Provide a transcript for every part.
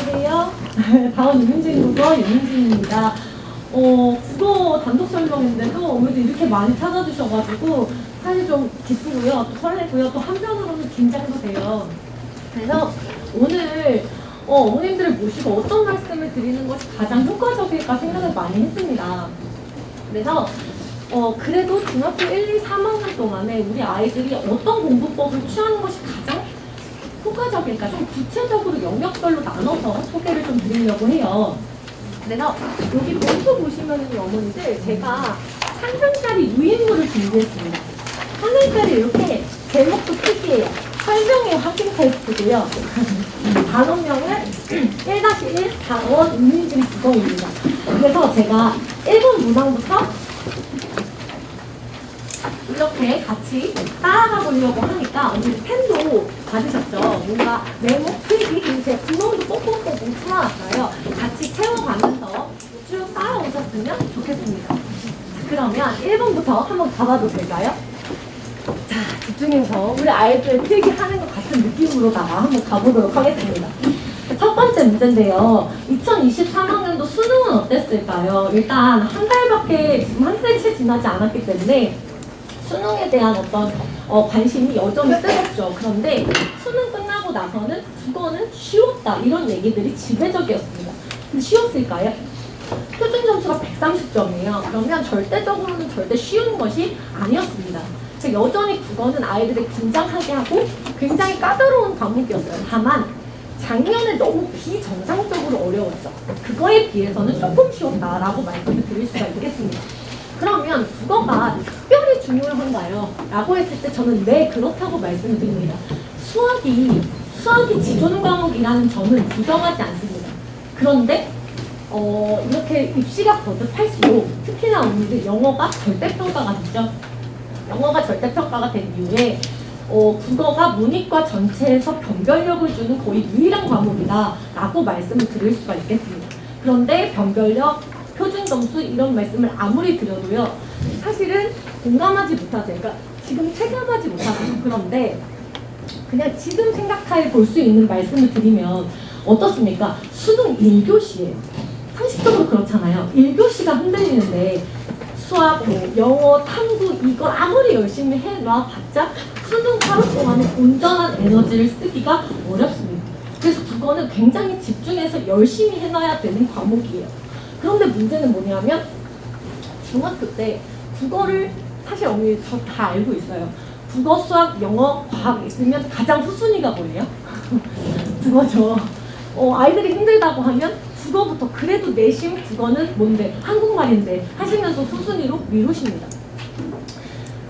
안녕하세요. 다음 유민진 국어 유민진입니다. 국어 단독 설명인데도 오늘도 이렇게 많이 찾아주셔가지고 사실 좀 기쁘고요. 또 설레고요. 또 한편으로는 긴장도 돼요. 그래서 오늘 어머님들을 모시고 어떤 말씀을 드리는 것이 가장 효과적일까 생각을 많이 했습니다. 그래서 그래도 중학교 1, 2, 3학년 동안에 우리 아이들이 어떤 공부법을 취하는 것이 가장 효과적일까 좀 구체적으로 영역별로 나눠서 소개를 좀 드리려고 해요. 그래서 여기 봉투 보시면은 어머니들 제가 한 장짜리 유인물을 준비했습니다. 한 장짜리 이렇게 제목도 특이해요. 설명의 확인 테스트고요. 단원명은 1-1 단원 유민진 국어입니다. 그래서 제가 1번 문항부터 이렇게 같이 따라가 보려고 하니까 언니 펜도 받으셨죠? 뭔가 메모 필기 제 구멍도 뽁뽁뽁 풀어놨어요. 같이 채워가면서 쭉 따라오셨으면 좋겠습니다. 자, 그러면 1번부터 한번 가봐도 될까요? 자, 집중해서 우리 아이들 필기하는 것 같은 느낌으로다가 한번 가보도록 하겠습니다. 첫 번째 문제인데요. 2023학년도 수능은 어땠을까요? 일단 한 달밖에 지금 한 달 채 지나지 않았기 때문에 수능에 대한 어떤 관심이 여전히 뜨겁죠. 그런데 수능 끝나고 나서는 국어는 쉬웠다 이런 얘기들이 지배적이었습니다. 근데 쉬웠을까요? 표준 점수가 130점이에요. 그러면 절대적으로는 절대 쉬운 것이 아니었습니다. 여전히 국어는 아이들을 긴장하게 하고 굉장히 까다로운 과목이었어요. 다만 작년에 너무 비정상적으로 어려웠죠. 그거에 비해서는 조금 쉬웠다라고 말씀을 드릴 수가 있겠습니다. 그러면 국어가 특별히 중요한가요? 라고 했을 때 저는 네, 그렇다고 말씀을 드립니다. 수학이 지존 과목이라는 점은 부정하지 않습니다. 그런데 이렇게 입시가 거듭할수록 특히나 언니들 영어가 절대평가가 됐죠. 영어가 절대평가가 된 이후에 국어가 문이과 전체에서 변별력을 주는 거의 유일한 과목이다 라고 말씀을 드릴 수가 있겠습니다. 그런데 변별력, 표준 점수 이런 말씀을 아무리 드려도요 사실은 공감하지 못하세요. 그러니까 지금 체감하지 못하세요. 그런데 그냥 지금 생각해 볼 수 있는 말씀을 드리면 어떻습니까? 수능 1교시에 상식적으로 그렇잖아요. 1교시가 흔들리는데 수학, 영어, 탐구 이걸 아무리 열심히 해놔봤자 수능 하루 동안에 온전한 에너지를 쓰기가 어렵습니다. 그래서 국어는 굉장히 집중해서 열심히 해놔야 되는 과목이에요. 그런데 문제는 뭐냐면 중학교 때 국어를 사실 어머니 저 다 알고 있어요. 국어, 수학, 영어, 과학 있으면 가장 후순위가 뭐예요? 국어죠. 아이들이 힘들다고 하면 국어부터 그래도 내신 국어는 뭔데? 한국말인데 하시면서 후순위로 미루십니다.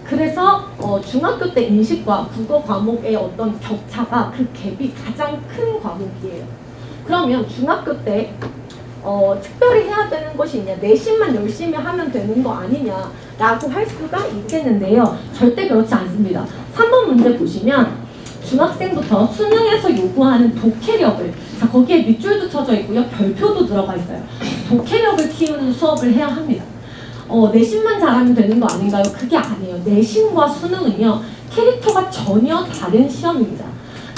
그래서 중학교 때 인식과 국어 과목의 어떤 격차가 그 갭이 가장 큰 과목이에요. 그러면 중학교 때 특별히 해야 되는 것이 있냐, 내신만 열심히 하면 되는 거 아니냐라고 할 수가 있겠는데요. 절대 그렇지 않습니다. 3번 문제 보시면 중학생부터 수능에서 요구하는 독해력을, 자 거기에 밑줄도 쳐져 있고요. 별표도 들어가 있어요. 독해력을 키우는 수업을 해야 합니다. 내신만 잘하면 되는 거 아닌가요? 그게 아니에요. 내신과 수능은요. 캐릭터가 전혀 다른 시험입니다.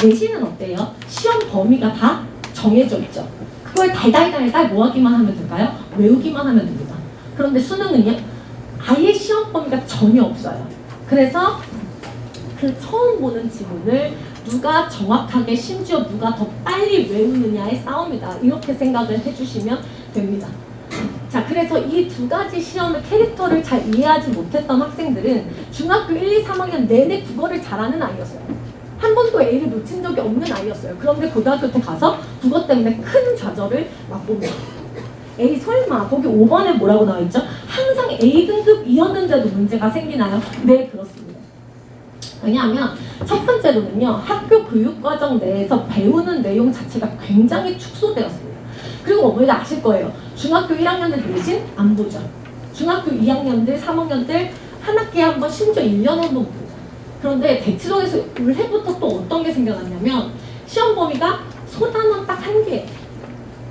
내신은 어때요? 시험 범위가 다 정해져 있죠. 그걸 달달달달 뭐하기만 하면 될까요? 외우기만 하면 됩니다. 그런데 수능은요? 아예 시험 범위가 전혀 없어요. 그래서 그 처음 보는 지문을 누가 정확하게 심지어 누가 더 빨리 외우느냐의 싸움이다. 이렇게 생각을 해주시면 됩니다. 자, 그래서 이 두 가지 시험의 캐릭터를 잘 이해하지 못했던 학생들은 중학교 1, 2, 3학년 내내 국어를 잘하는 아이였어요. 한 번도 A를 놓친 적이 없는 아이였어요. 그런데 고등학교 때 가서 국어 때문에 큰 좌절을 맛봅니다. A 설마 거기 5번에 뭐라고 나와있죠? 항상 A등급이었는데도 문제가 생기나요? 네, 그렇습니다. 왜냐하면 첫 번째로는요. 학교 교육과정 내에서 배우는 내용 자체가 굉장히 축소되었습니다. 그리고 어머니도 아실 거예요. 중학교 1학년들 내신 안 보죠. 중학교 2학년들, 3학년들 한 학기에 한 번, 심지어 1년에 한 번 봅니다. 그런데 대치동에서 올해부터 또 어떤 게 생겨났냐면 시험 범위가 소단원 딱 한 개.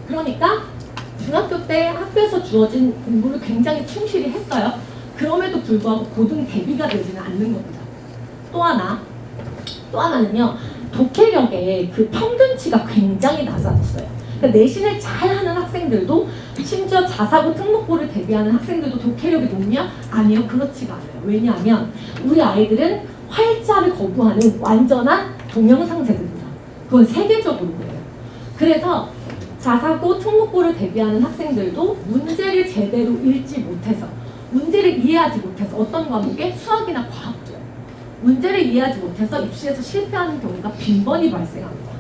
그러니까 중학교 때 학교에서 주어진 공부를 굉장히 충실히 했어요. 그럼에도 불구하고 고등 대비가 되지는 않는 겁니다. 또 하나는요. 독해력의 그 평균치가 굉장히 낮아졌어요. 그러니까 내신을 잘하는 학생들도 심지어 자사고 특목고를 대비하는 학생들도 독해력이 높냐? 아니요, 그렇지가 않아요. 왜냐하면 우리 아이들은 활자를 거부하는 완전한 동영상제도입니다. 그건 세계적으로 그래요. 그래서 자사고 특목고를 대비하는 학생들도 문제를 제대로 읽지 못해서, 문제를 이해하지 못해서, 어떤 과목에 수학이나 과학도요, 문제를 이해하지 못해서 입시에서 실패하는 경우가 빈번히 발생합니다.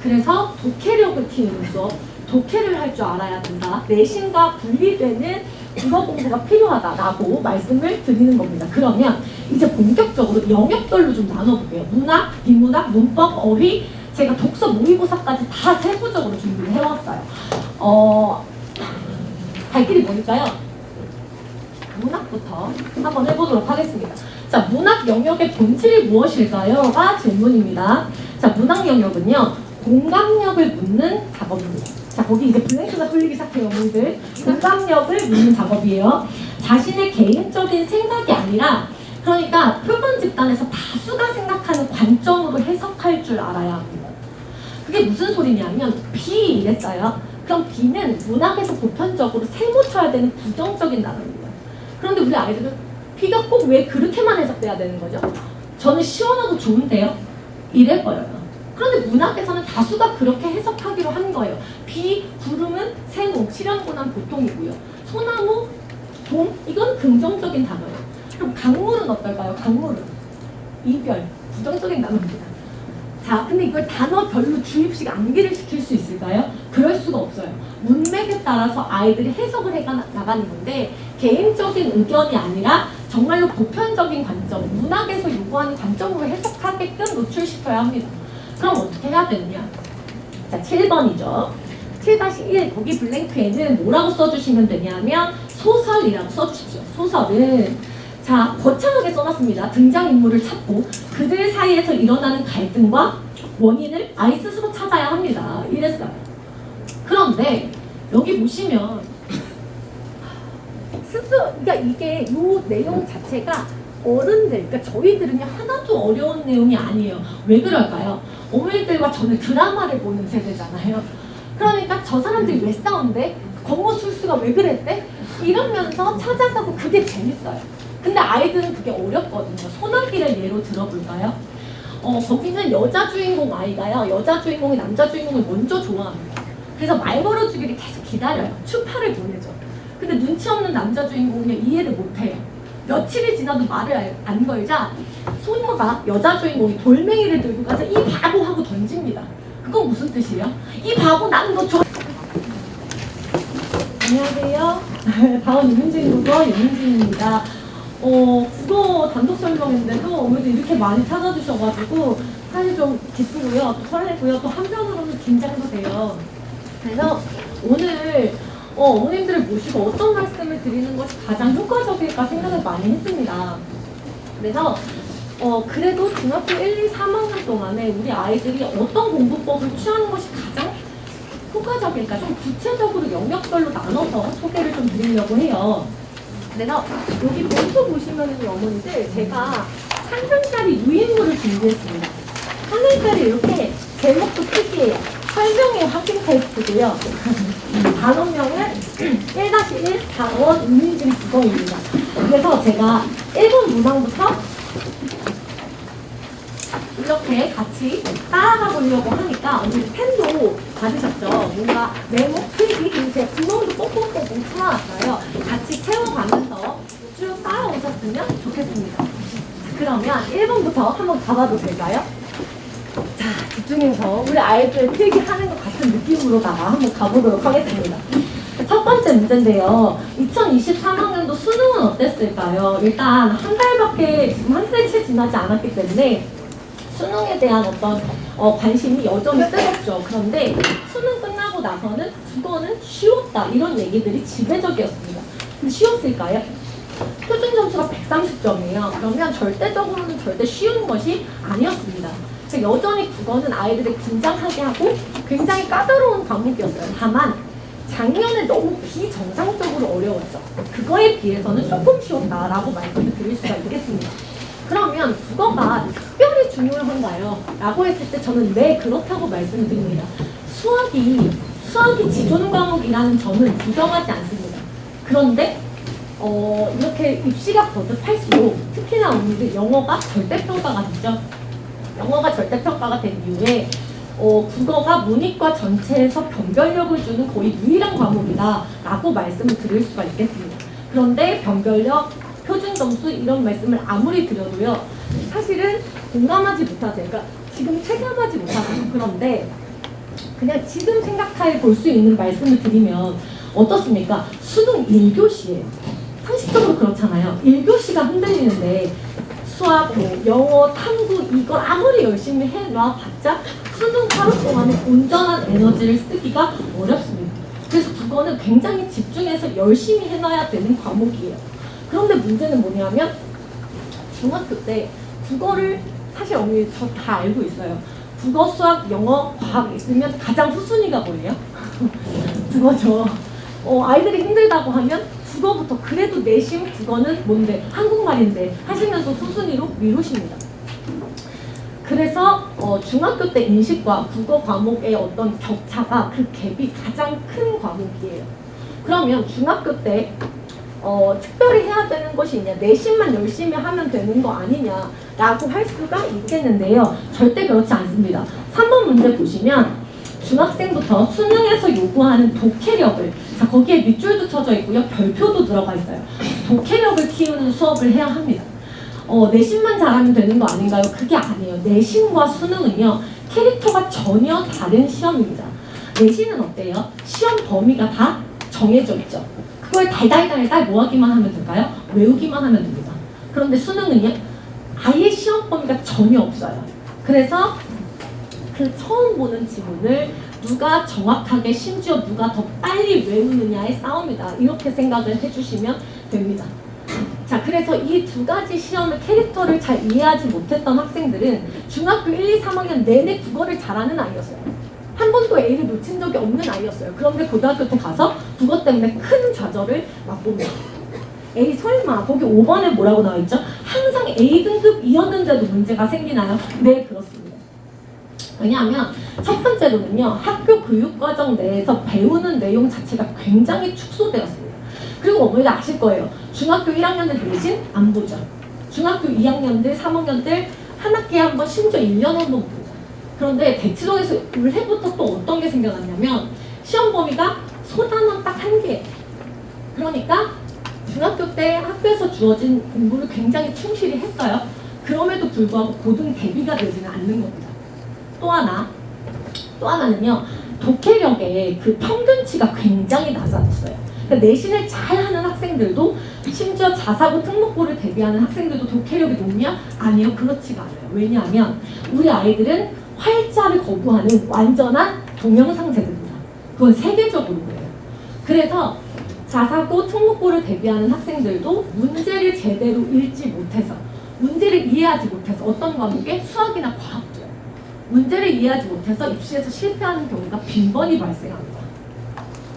그래서 독해력을 키우는 수업, 독해를 할 줄 알아야 된다, 내신과 분리되는 국어 공부가 필요하다라고 말씀을 드리는 겁니다. 그러면 이제 본격적으로 영역별로 좀 나눠볼게요. 문학, 비문학, 문법, 어휘, 제가 독서 모의고사까지 다 세부적으로 준비를 해왔어요. 갈 길이 뭘까요? 문학부터 한번 해보도록 하겠습니다. 자, 문학 영역의 본질이 무엇일까요?가 질문입니다. 자, 문학 영역은요, 공감력을 묻는 작업입니다. 자, 거기 이제 블랭크가 뚫리기 시작해요, 어머니들. 공감력을 묻는 작업이에요. 자신의 개인적인 생각이 아니라, 그러니까 표본 집단에서 다수가 생각하는 관점으로 해석할 줄 알아야 합니다. 그게 무슨 소리냐면, B 이랬어요. 그럼 B는 문학에서 보편적으로 세모 쳐야 되는 부정적인 단어입니다. 그런데 우리 아이들은 B가 꼭 왜 그렇게만 해석돼야 되는 거죠? 저는 시원하고 좋은데요? 이래버려요. 그런데 문학에서는 다수가 그렇게 해석하기로 한 거예요. 비, 구름은 세모, 실현고난 보통이고요. 소나무, 봄, 이건 긍정적인 단어예요. 그럼 강물은 어떨까요? 강물은 이별, 부정적인 단어입니다. 자, 근데 이걸 단어별로 주입식 암기를 시킬 수 있을까요? 그럴 수가 없어요. 문맥에 따라서 아이들이 해석을 해나가는 건데, 개인적인 의견이 아니라 정말로 보편적인 관점, 문학에서 요구하는 관점으로 해석하게끔 노출시켜야 합니다. 그럼 어떻게 해야 되느냐? 자, 7번이죠. 7-1, 거기 블랭크에는 뭐라고 써주시면 되냐면 소설이라고 써주십시오. 소설은, 자, 거창하게 써놨습니다. 등장인물을 찾고 그들 사이에서 일어나는 갈등과 원인을 아이 스스로 찾아야 합니다. 이랬어요. 그런데 여기 보시면 그러니까 이게 요 내용 자체가 어른들, 그러니까 저희들은요 하나도 어려운 내용이 아니에요. 왜 그럴까요? 어머니들과 저는 드라마를 보는 세대잖아요. 그러니까 저 사람들이 왜 싸운대? 권모술수가 왜 그랬대? 이러면서 찾아가고 그게 재밌어요. 근데 아이들은 그게 어렵거든요. 소나기를 예로 들어볼까요? 거기는 여자 주인공 아이가요, 여자 주인공이 남자 주인공을 먼저 좋아합니다. 그래서 말 걸어주기를 계속 기다려요. 추파를 보내죠. 근데 눈치 없는 남자 주인공은 이해를 못해요. 며칠이 지나도 말을 안 걸자 소녀가, 여자 주인공이 돌멩이를 들고 가서 이 바보 하고 던집니다. 그건 무슨 뜻이에요? 이 바보 나는 너 좋아. 안녕하세요. 다음 유민진 국어 유민진입니다. 국어 단독 설명인데도 어머니들 이렇게 많이 찾아주셔가지고 사실 좀 기쁘고요, 또 설레고요, 또 한편으로는 긴장도 돼요. 그래서 오늘 어머님들을 모시고 어떤 말씀을 드리는 것이 가장 효과적일까 생각을 많이 했습니다. 그래서 그래도 중학교 1, 2, 3학년 동안에 우리 아이들이 어떤 공부법을 취하는 것이 가장 효과적일까, 좀 구체적으로 영역별로 나눠서 소개를 좀 드리려고 해요. 그래서 여기 봉투 보시면은 어머니들, 제가 한 장짜리 유인물을 준비했습니다. 한 장짜리 이렇게 제목도 특이해요. 설명의 확인 테스트고요. 단원명은 1-1 단원 유민진 국어입니다. 그래서 제가 1번 문항부터 이렇게 같이 따라가 보려고 하니까 오늘 펜도 받으셨죠? 뭔가 메모, 필기, 인쇄, 구멍도 꼭꼭꼭 뭉쳐놨어요. 같이 채워가면서 쭉 따라오셨으면 좋겠습니다. 자, 그러면 1번부터 한번 가봐도 될까요? 자, 집중해서 우리 아이들 필기하는 것 같은 느낌으로다가 한번 가보도록 하겠습니다. 첫 번째 문제인데요. 2023학년도 수능은 어땠을까요? 일단 한 달밖에, 지금 한 달째 지나지 않았기 때문에 수능에 대한 어떤 관심이 여전히 뜨겁죠. 그런데 수능 끝나고 나서는 국어는 쉬웠다, 이런 얘기들이 지배적이었습니다. 근데 쉬웠을까요? 표준 점수가 130점이에요. 그러면 절대적으로는 절대 쉬운 것이 아니었습니다. 여전히 국어는 아이들을 긴장하게 하고 굉장히 까다로운 과목이었어요. 다만 작년에 너무 비정상적으로 어려웠죠. 그거에 비해서는 조금 쉬웠다라고 말씀을 드릴 수가 있겠습니다. 그러면 국어가 특별히 중요한가요? 라고 했을 때 저는 네, 그렇다고 말씀을 드립니다. 수학이 지존 과목이라는 점을 부정하지 않습니다. 그런데 이렇게 입시가 거듭할수록 특히나 오늘은 영어가 절대평가가 됐죠. 영어가 절대평가가 된 이후에 국어가 문이과 전체에서 변별력을 주는 거의 유일한 과목이다 라고 말씀을 드릴 수가 있겠습니다. 그런데 변별력, 표준점수 이런 말씀을 아무리 드려도요 사실은 공감하지 못하세요. 그러니까 지금 체감하지 못하세요. 그런데 그냥 지금 생각해 볼 수 있는 말씀을 드리면 어떻습니까? 수능 1교시예요. 상식적으로 그렇잖아요. 1교시가 흔들리는데 수학, 영어, 탐구 이걸 아무리 열심히 해놔봤자 수능 하루 동안에 온전한 에너지를 쓰기가 어렵습니다. 그래서 국어는 굉장히 집중해서 열심히 해놔야 되는 과목이에요. 그런데 문제는 뭐냐면 중학교 때 국어를 사실 어머니 저 다 알고 있어요. 국어, 수학, 영어, 과학 있으면 가장 후순위가 뭐예요? 국어죠. 아이들이 힘들다고 하면 국어부터 그래도 내신 국어는 뭔데? 한국말인데 하시면서 후순위로 미루십니다. 그래서 중학교 때 인식과 국어 과목의 어떤 격차가 그 갭이 가장 큰 과목이에요. 그러면 중학교 때 특별히 해야 되는 것이 있냐, 내신만 열심히 하면 되는 거 아니냐라고 할 수가 있겠는데요. 절대 그렇지 않습니다. 3번 문제 보시면 중학생부터 수능에서 요구하는 독해력을, 자 거기에 밑줄도 쳐져 있고요. 별표도 들어가 있어요. 독해력을 키우는 수업을 해야 합니다. 내신만 잘하면 되는 거 아닌가요? 그게 아니에요. 내신과 수능은요. 캐릭터가 전혀 다른 시험입니다. 내신은 어때요? 시험 범위가 다 정해져 있죠. 그걸 달달달달 뭐하기만 하면 될까요? 외우기만 하면 됩니다. 그런데 수능은요. 아예 시험 범위가 전혀 없어요. 그래서 그 처음 보는 지문을 누가 정확하게 심지어 누가 더 빨리 외우느냐의 싸움이다. 이렇게 생각을 해주시면 됩니다. 자, 그래서 이 두 가지 시험의 캐릭터를 잘 이해하지 못했던 학생들은 중학교 1, 2, 3학년 내내 국어를 잘하는 아이였어요. 한 번도 A를 놓친 적이 없는 아이였어요. 그런데 고등학교 때 가서 국어 때문에 큰 좌절을 맛봅니다. A 설마 거기 5번에 뭐라고 나와있죠? 항상 A등급이었는데도 문제가 생기나요? 네, 그렇습니다. 왜냐하면 첫 번째로는요. 학교 교육과정 내에서 배우는 내용 자체가 굉장히 축소되었습니다. 그리고 어머니가 아실 거예요. 중학교 1학년들 내신 안 보죠. 중학교 2학년들, 3학년들 한 학기에 한 번, 심지어 1년에 한 번 보죠. 그런데 대치동에서 올해부터 또 어떤 게 생겨났냐면 시험 범위가 소단원 딱 한 개. 그러니까 중학교 때 학교에서 주어진 공부를 굉장히 충실히 했어요. 그럼에도 불구하고 고등 대비가 되지는 않는 겁니다. 또 하나는요. 독해력의 그 평균치가 굉장히 낮아졌어요. 그러니까 내신을 잘하는 학생들도 심지어 자사고 특목고를 대비하는 학생들도 독해력이 높냐? 아니요. 그렇지가 않아요. 왜냐하면 우리 아이들은 활자를 거부하는 완전한 동영상 세대입니다. 그건 세계적으로 그래요. 그래서 자사고 특목고를 대비하는 학생들도 문제를 제대로 읽지 못해서 문제를 이해하지 못해서 어떤 과목에 수학이나 과학도요. 문제를 이해하지 못해서 입시에서 실패하는 경우가 빈번히 발생합니다.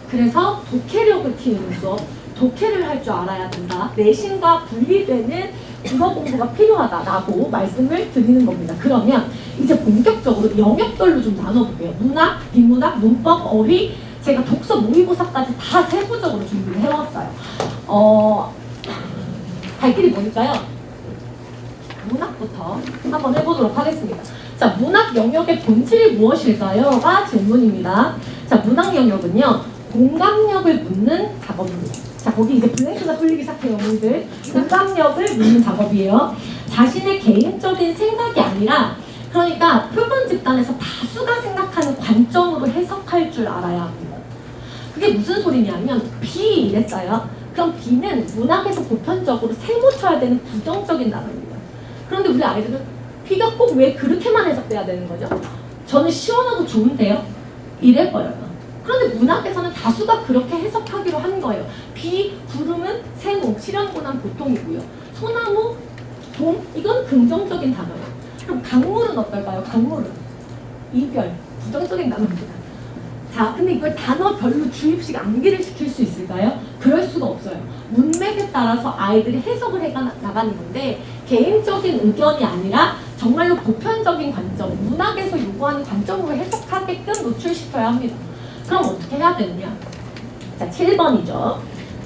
그래서 독해력을 키우는 수업, 독해를 할 줄 알아야 된다. 내신과 분리되는 국어 공부가 필요하다라고 말씀을 드리는 겁니다. 그러면 이제 본격적으로 영역별로 좀 나눠볼게요. 문학, 비문학, 문법, 어휘, 제가 독서 모의고사까지 다 세부적으로 준비를 해왔어요. 갈 길이 뭘까요? 문학부터 한번 해보도록 하겠습니다. 자, 문학 영역의 본질이 무엇일까요?가 질문입니다. 자, 문학 영역은요. 공감력을 묻는 작업입니다. 자, 거기 이제 블랭크가 뚫리기 시작해요, 어머니들. 공감력을 묻는 작업이에요. 자신의 개인적인 생각이 아니라, 그러니까 표본 집단에서 다수가 생각하는 관점으로 해석할 줄 알아야 합니다. 그게 무슨 소리냐면 B 이랬어요. 그럼 B는 문학에서 보편적으로 세모쳐야 되는 부정적인 단어입니다. 그런데 우리 아이들은 B가 꼭 왜 그렇게만 해석돼야 되는 거죠? 저는 시원하고 좋은데요? 이래버려요. 그런데 문학에서는 다수가 그렇게 해석하기로 한 거예요. 비, 구름은 세모, 실현고난 보통이고요. 소나무, 봄, 이건 긍정적인 단어예요. 그럼 강물은 어떨까요? 강물은 이별, 부정적인 단어입니다. 자, 근데 이걸 단어별로 주입식 암기를 시킬 수 있을까요? 그럴 수가 없어요. 문맥에 따라서 아이들이 해석을 해 나가는 건데 개인적인 의견이 아니라 정말로 보편적인 관점, 문학에서 요구하는 관점으로 해석하게끔 노출시켜야 합니다. 그럼 어떻게 해야 되느냐? 자, 7번이죠.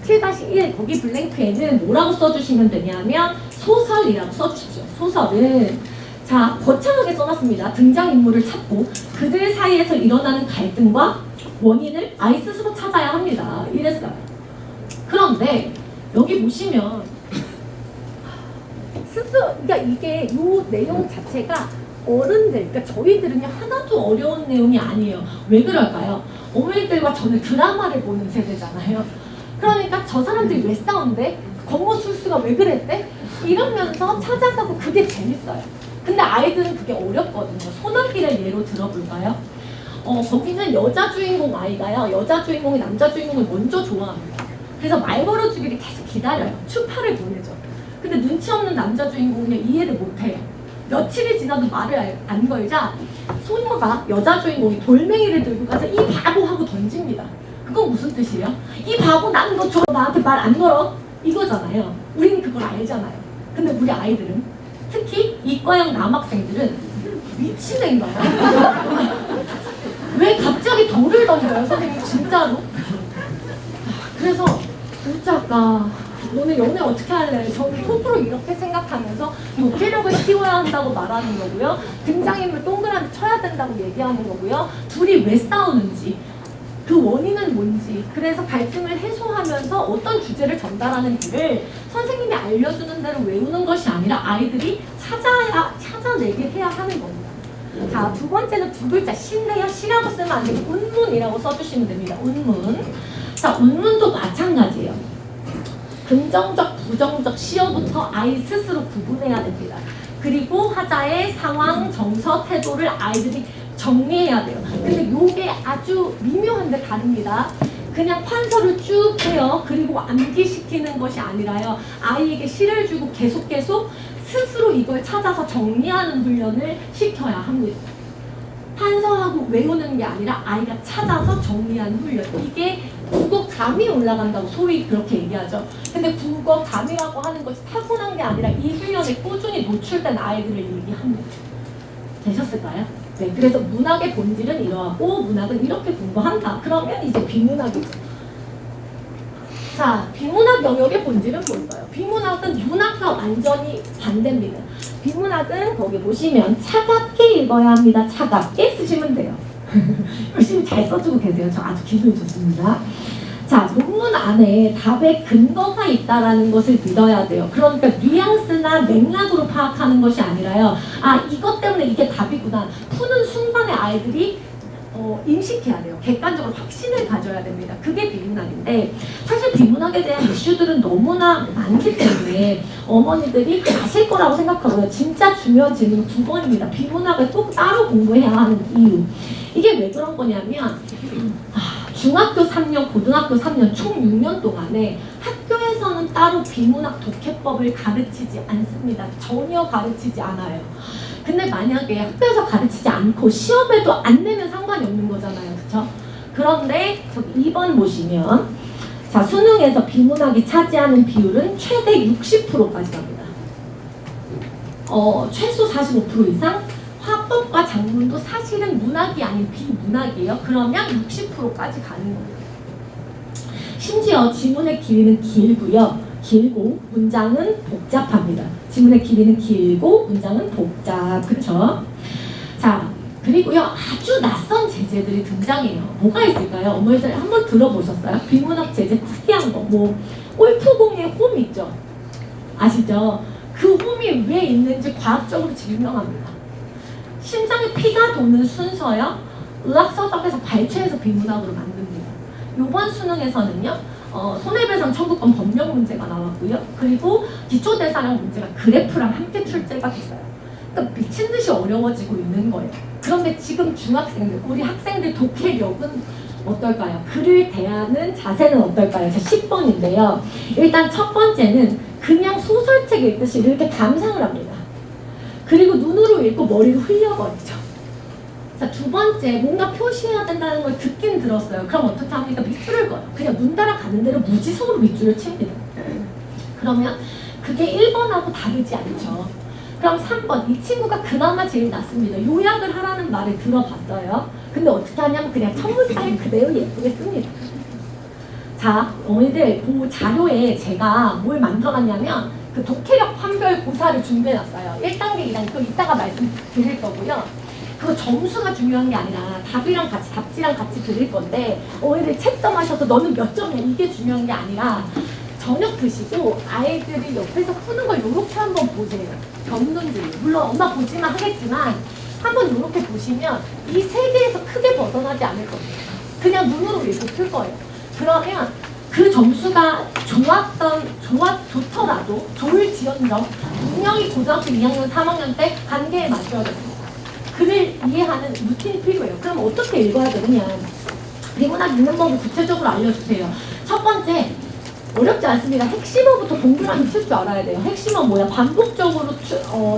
7-1 거기 블랭크에는 뭐라고 써주시면 되냐면 소설이라고 써주십시오. 소설은 자 거창하게 써놨습니다. 등장인물을 찾고 그들 사이에서 일어나는 갈등과 원인을 아이 스스로 찾아야 합니다. 이랬어요. 그런데 여기 보시면 스스로 그러니까 이게 이 내용 자체가 어른들, 그러니까 저희들은요 하나도 어려운 내용이 아니에요. 왜 그럴까요? 어머니들과 저는 드라마를 보는 세대잖아요. 그러니까 저 사람들이 왜 싸운대? 권모술수가 왜 그랬대? 이러면서 찾아가고 그게 재밌어요. 근데 아이들은 그게 어렵거든요. 소나기를 예로 들어볼까요? 거기는 여자 주인공 아이가요. 여자 주인공이 남자 주인공을 먼저 좋아합니다. 그래서 말 걸어주기를 계속 기다려요. 추파를 보내죠. 근데 눈치 없는 남자 주인공은 이해를 못해요. 며칠이 지나도 말을 안 걸자 소녀가 여자 주인공이 돌멩이를 들고 가서 이 바보 하고 던집니다. 그건 무슨 뜻이에요? 이 바보 나는 너처럼 나한테 말 안 걸어 이거잖아요. 우리는 그걸 알잖아요. 근데 우리 아이들은 특히 이과형 남학생들은 미친 애인가요? 왜 갑자기 돌을 던져요 선생님 진짜로? 그래서 진짜가 너네 연애 어떻게 할래? 저는 속으로 이렇게 생각하면서 도피력을 키워야 한다고 말하는 거고요. 등장인물 동그라미 쳐야 된다고 얘기하는 거고요. 둘이 왜 싸우는지 그 원인은 뭔지 그래서 갈등을 해소하면서 어떤 주제를 전달하는지를 선생님이 알려주는 대로 외우는 것이 아니라 아이들이 찾아내게 해야 하는 겁니다. 자, 두 번째는 두 글자 시인데요. 시라고 쓰면 안 되고 운문이라고 써주시면 됩니다. 운문. 자, 운문도 마찬가지예요. 긍정적, 부정적 시어부터 아이 스스로 구분해야 됩니다. 그리고 하자의 상황, 정서, 태도를 아이들이 정리해야 돼요. 근데 요게 아주 미묘한데 다릅니다. 그냥 판서를 쭉 해요. 그리고 암기시키는 것이 아니라요. 아이에게 시를 주고 계속 스스로 이걸 찾아서 정리하는 훈련을 시켜야 합니다. 판서하고 외우는 게 아니라 아이가 찾아서 정리하는 훈련. 이게 국어 감이 올라간다고 소위 그렇게 얘기하죠. 근데 국어 감이라고 하는 것이 타고난 게 아니라 이 훈련에 꾸준히 노출된 아이들을 얘기합니다. 되셨을까요? 네, 그래서 문학의 본질은 이러하고 문학은 이렇게 공부한다. 그러면 이제 비문학이죠. 자, 비문학 영역의 본질은 뭘까요? 비문학은 문학과 완전히 반대입니다. 비문학은 거기 보시면 차갑게 읽어야 합니다. 차갑게 쓰시면 돼요. 열심히 잘 써주고 계세요. 저 아주 기분이 좋습니다. 자, 논문 안에 답의 근거가 있다라는 것을 믿어야 돼요. 그러니까 뉘앙스나 맥락으로 파악하는 것이 아니라요. 아, 이것 때문에 이게 답이구나. 푸는 순간에 아이들이 인식해야 돼요. 객관적으로 확신을 가져야 됩니다. 그게 비문학인데 사실 비문학에 대한 이슈들은 너무나 많기 때문에 어머니들이 아실 거라고 생각하고요. 진짜 중요한 질문은 9번입니다. 비문학을 꼭 따로 공부해야 하는 이유. 이게 왜 그런 거냐면 중학교 3년, 고등학교 3년 총 6년 동안에 학교에서는 따로 비문학 독해법을 가르치지 않습니다. 전혀 가르치지 않아요. 근데 만약에 학교에서 가르치지 않고 시험에도 안 내면 상관이 없는 거잖아요. 그쵸? 그런데 저기 2번 보시면 자, 수능에서 비문학이 차지하는 비율은 최대 60%까지 갑니다. 최소 45% 이상 화법과 작문도 사실은 문학이 아닌 비문학이에요. 그러면 60%까지 가는 겁니다. 심지어 지문의 길이는 길고 문장은 복잡합니다. 지문의 길이는 길고 문장은 복잡. 그쵸? 자, 그리고요 아주 낯선 제재들이 등장해요. 뭐가 있을까요? 어머니들 한번 들어보셨어요? 비문학 제재 특이한 거 뭐 골프공에 홈 있죠? 아시죠? 그 홈이 왜 있는지 과학적으로 증명합니다. 심장에 피가 도는 순서요. 의학서적에서 발췌해서 비문학으로 만듭니다. 이번 수능에서는요. 손해배상 청구권 법령 문제가 나왔고요. 그리고 기초대사량 문제가 그래프랑 함께 출제가 됐어요. 그러니까 미친 듯이 어려워지고 있는 거예요. 그런데 지금 중학생들, 우리 학생들 독해력은 어떨까요? 글을 대하는 자세는 어떨까요? 자, 10번인데요. 일단 첫 번째는 그냥 소설책 읽듯이 이렇게 감상을 합니다. 그리고 눈으로 읽고 머리로 흘려버리죠. 자, 두 번째, 뭔가 표시해야 된다는 걸 듣긴 들었어요. 그럼 어떻게 합니까? 밑줄을 그어요. 그냥 눈 따라가는 대로 무지성으로 밑줄을 칩니다. 그러면 그게 1번하고 다르지 않죠. 그럼 3번, 이 친구가 그나마 제일 낫습니다. 요약을 하라는 말을 들어봤어요. 근데 어떻게 하냐면 그냥 첫 문장을 그대로 예쁘게 씁니다. 자, 어머니들 그 자료에 제가 뭘 만들어놨냐면 그 독해력 판별 고사를 준비해놨어요. 1단계, 2단계, 또 이따가 말씀드릴 거고요. 그거 점수가 중요한 게 아니라 답이랑 같이, 답지랑 같이 드릴 건데 어머니들 채점하셔서 너는 몇 점이야 이게 중요한 게 아니라 저녁 드시고 아이들이 옆에서 푸는 걸 요렇게 한번 보세요. 견눈질. 물론 엄마 보지만 하겠지만 한번 요렇게 보시면 이 세 개에서 크게 벗어나지 않을 겁니다. 그냥 눈으로 읽고 풀 거예요. 그러면 그 점수가 좋더라도 좋을지언정 분명히 고등학교 2학년, 3학년 때 단계에 맞춰야 됩니다. 글을 이해하는 루틴이 필요해요. 그럼 어떻게 읽어야 되느냐. 비문학 읽는 법을 구체적으로 알려주세요. 첫 번째, 어렵지 않습니다. 핵심어부터 동그라미 칠 줄 알아야 돼요. 핵심어 뭐야? 반복적으로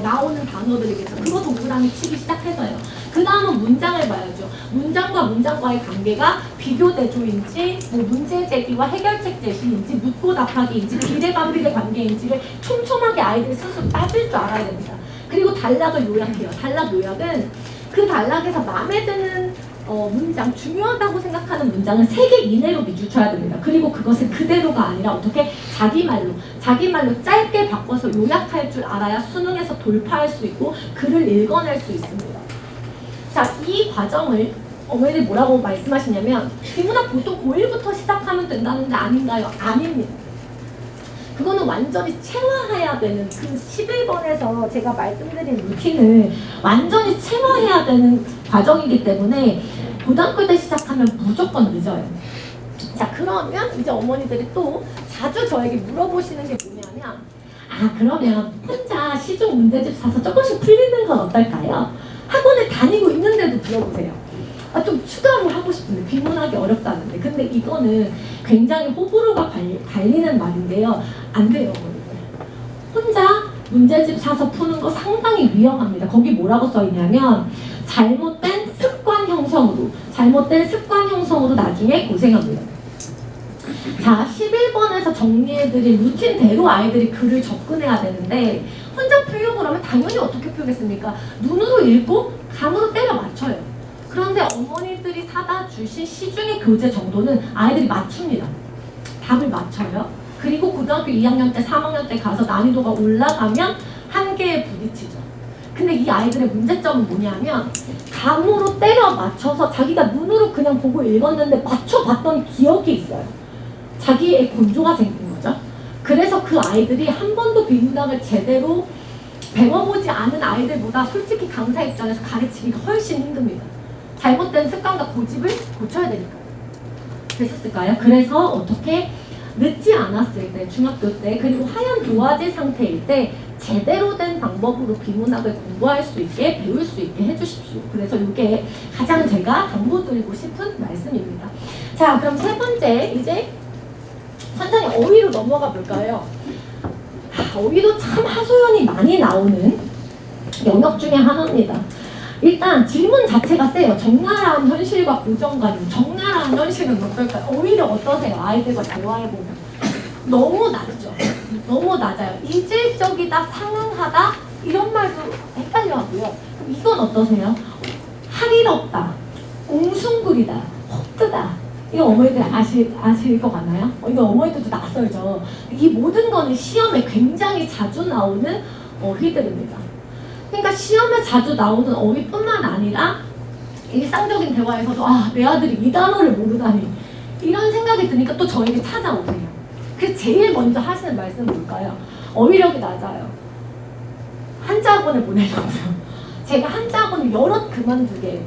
나오는 단어들이겠죠. 그거 동그라미 치기 시작해서요. 그 다음은 문장을 봐야죠. 문장과 문장과의 관계가 비교 대조인지, 뭐 문제 제기와 해결책 제시인지, 묻고 답하기인지, 비례반비례 관계인지를 촘촘하게 아이들이 스스로 따질 줄 알아야 됩니다. 그리고 단락을 요약해요. 단락 요약은 그 단락에서 마음에 드는 문장, 중요하다고 생각하는 문장은 3개 이내로 비추쳐야 됩니다. 그리고 그것을 그대로가 아니라 어떻게 자기 말로 짧게 바꿔서 요약할 줄 알아야 수능에서 돌파할 수 있고 글을 읽어낼 수 있습니다. 자, 이 과정을 어머니들이 뭐라고 말씀하시냐면 비문학 보통 고1부터 시작하면 된다는데 아닌가요? 아닙니다. 그거는 완전히 체화해야 되는 그 11번에서 제가 말씀드린 루틴을 완전히 체화해야 되는 과정이기 때문에 고등학교 때 시작하면 무조건 늦어요. 자, 그러면 이제 어머니들이 또 자주 저에게 물어보시는 게 뭐냐면 그러면 혼자 시중 문제집 사서 조금씩 풀리는 건 어떨까요? 학원에 다니고 있는데도 물어보세요. 좀 추가로 하고 싶은데 비문학이 어렵다는데 근데 이거는 굉장히 호불호가 갈리는 말인데요. 안 돼요. 혼자 문제집 사서 푸는 거 상당히 위험합니다. 거기 뭐라고 써있냐면 잘못된 습관 형성으로 나중에 고생합니다. 자, 11번에서 정리해드린 루틴대로 아이들이 글을 접근해야 되는데 혼자 풀려고 그러면 당연히 어떻게 풀겠습니까? 눈으로 읽고 감으로 때려 맞춰요. 그런데 어머니들이 사다 주신 시중의 교재 정도는 아이들이 맞춥니다. 답을 맞춰요. 그리고 고등학교 2학년 때, 3학년 때 가서 난이도가 올라가면 한계에 부딪히죠. 근데 이 아이들의 문제점은 뭐냐면 감으로 때려 맞춰서 자기가 눈으로 그냥 보고 읽었는데 맞춰봤던 기억이 있어요. 자기의 곤조가 생긴 거죠. 그래서 그 아이들이 한 번도 비문학을 제대로 배워보지 않은 아이들보다 솔직히 강사 입장에서 가르치기가 훨씬 힘듭니다. 잘못된 습관과 고집을 고쳐야 되니까요. 됐었을까요? 그래서 어떻게 늦지 않았을 때, 중학교 때, 그리고 하얀 도화지 상태일 때 제대로 된 방법으로 비문학을 공부할 수 있게, 배울 수 있게 해주십시오. 그래서 이게 가장 제가 당부드리고 싶은 말씀입니다. 자, 그럼 세 번째, 이제 천천히 어휘로 넘어가 볼까요? 어휘도 참 하소연이 많이 나오는 영역 중에 하나입니다. 일단 질문 자체가 세요. 적나라한 현실과 고정관념. 적나라한 현실은 어떨까요? 오히려 어떠세요? 아이들과 대화해보면. 너무 낮죠. 너무 낮아요. 이질적이다, 상응하다 이런 말도 헷갈려 하고요. 그럼 이건 어떠세요? 할일없다, 웅숭구리다, 혹뜨다. 이거 어머니들 아실 것 같나요? 이거 어머니들도 낯설죠. 이 모든 거는 시험에 굉장히 자주 나오는 어휘들입니다. 그러니까 시험에 자주 나오는 어휘뿐만 아니라 일상적인 대화에서도 내 아들이 이 단어를 모르다니 이런 생각이 드니까 또 저에게 찾아오세요. 그래서 제일 먼저 하시는 말씀은 뭘까요? 어휘력이 낮아요. 한자 학원을 보내셨어요. 제가 한자 학원을 여럿 그만두게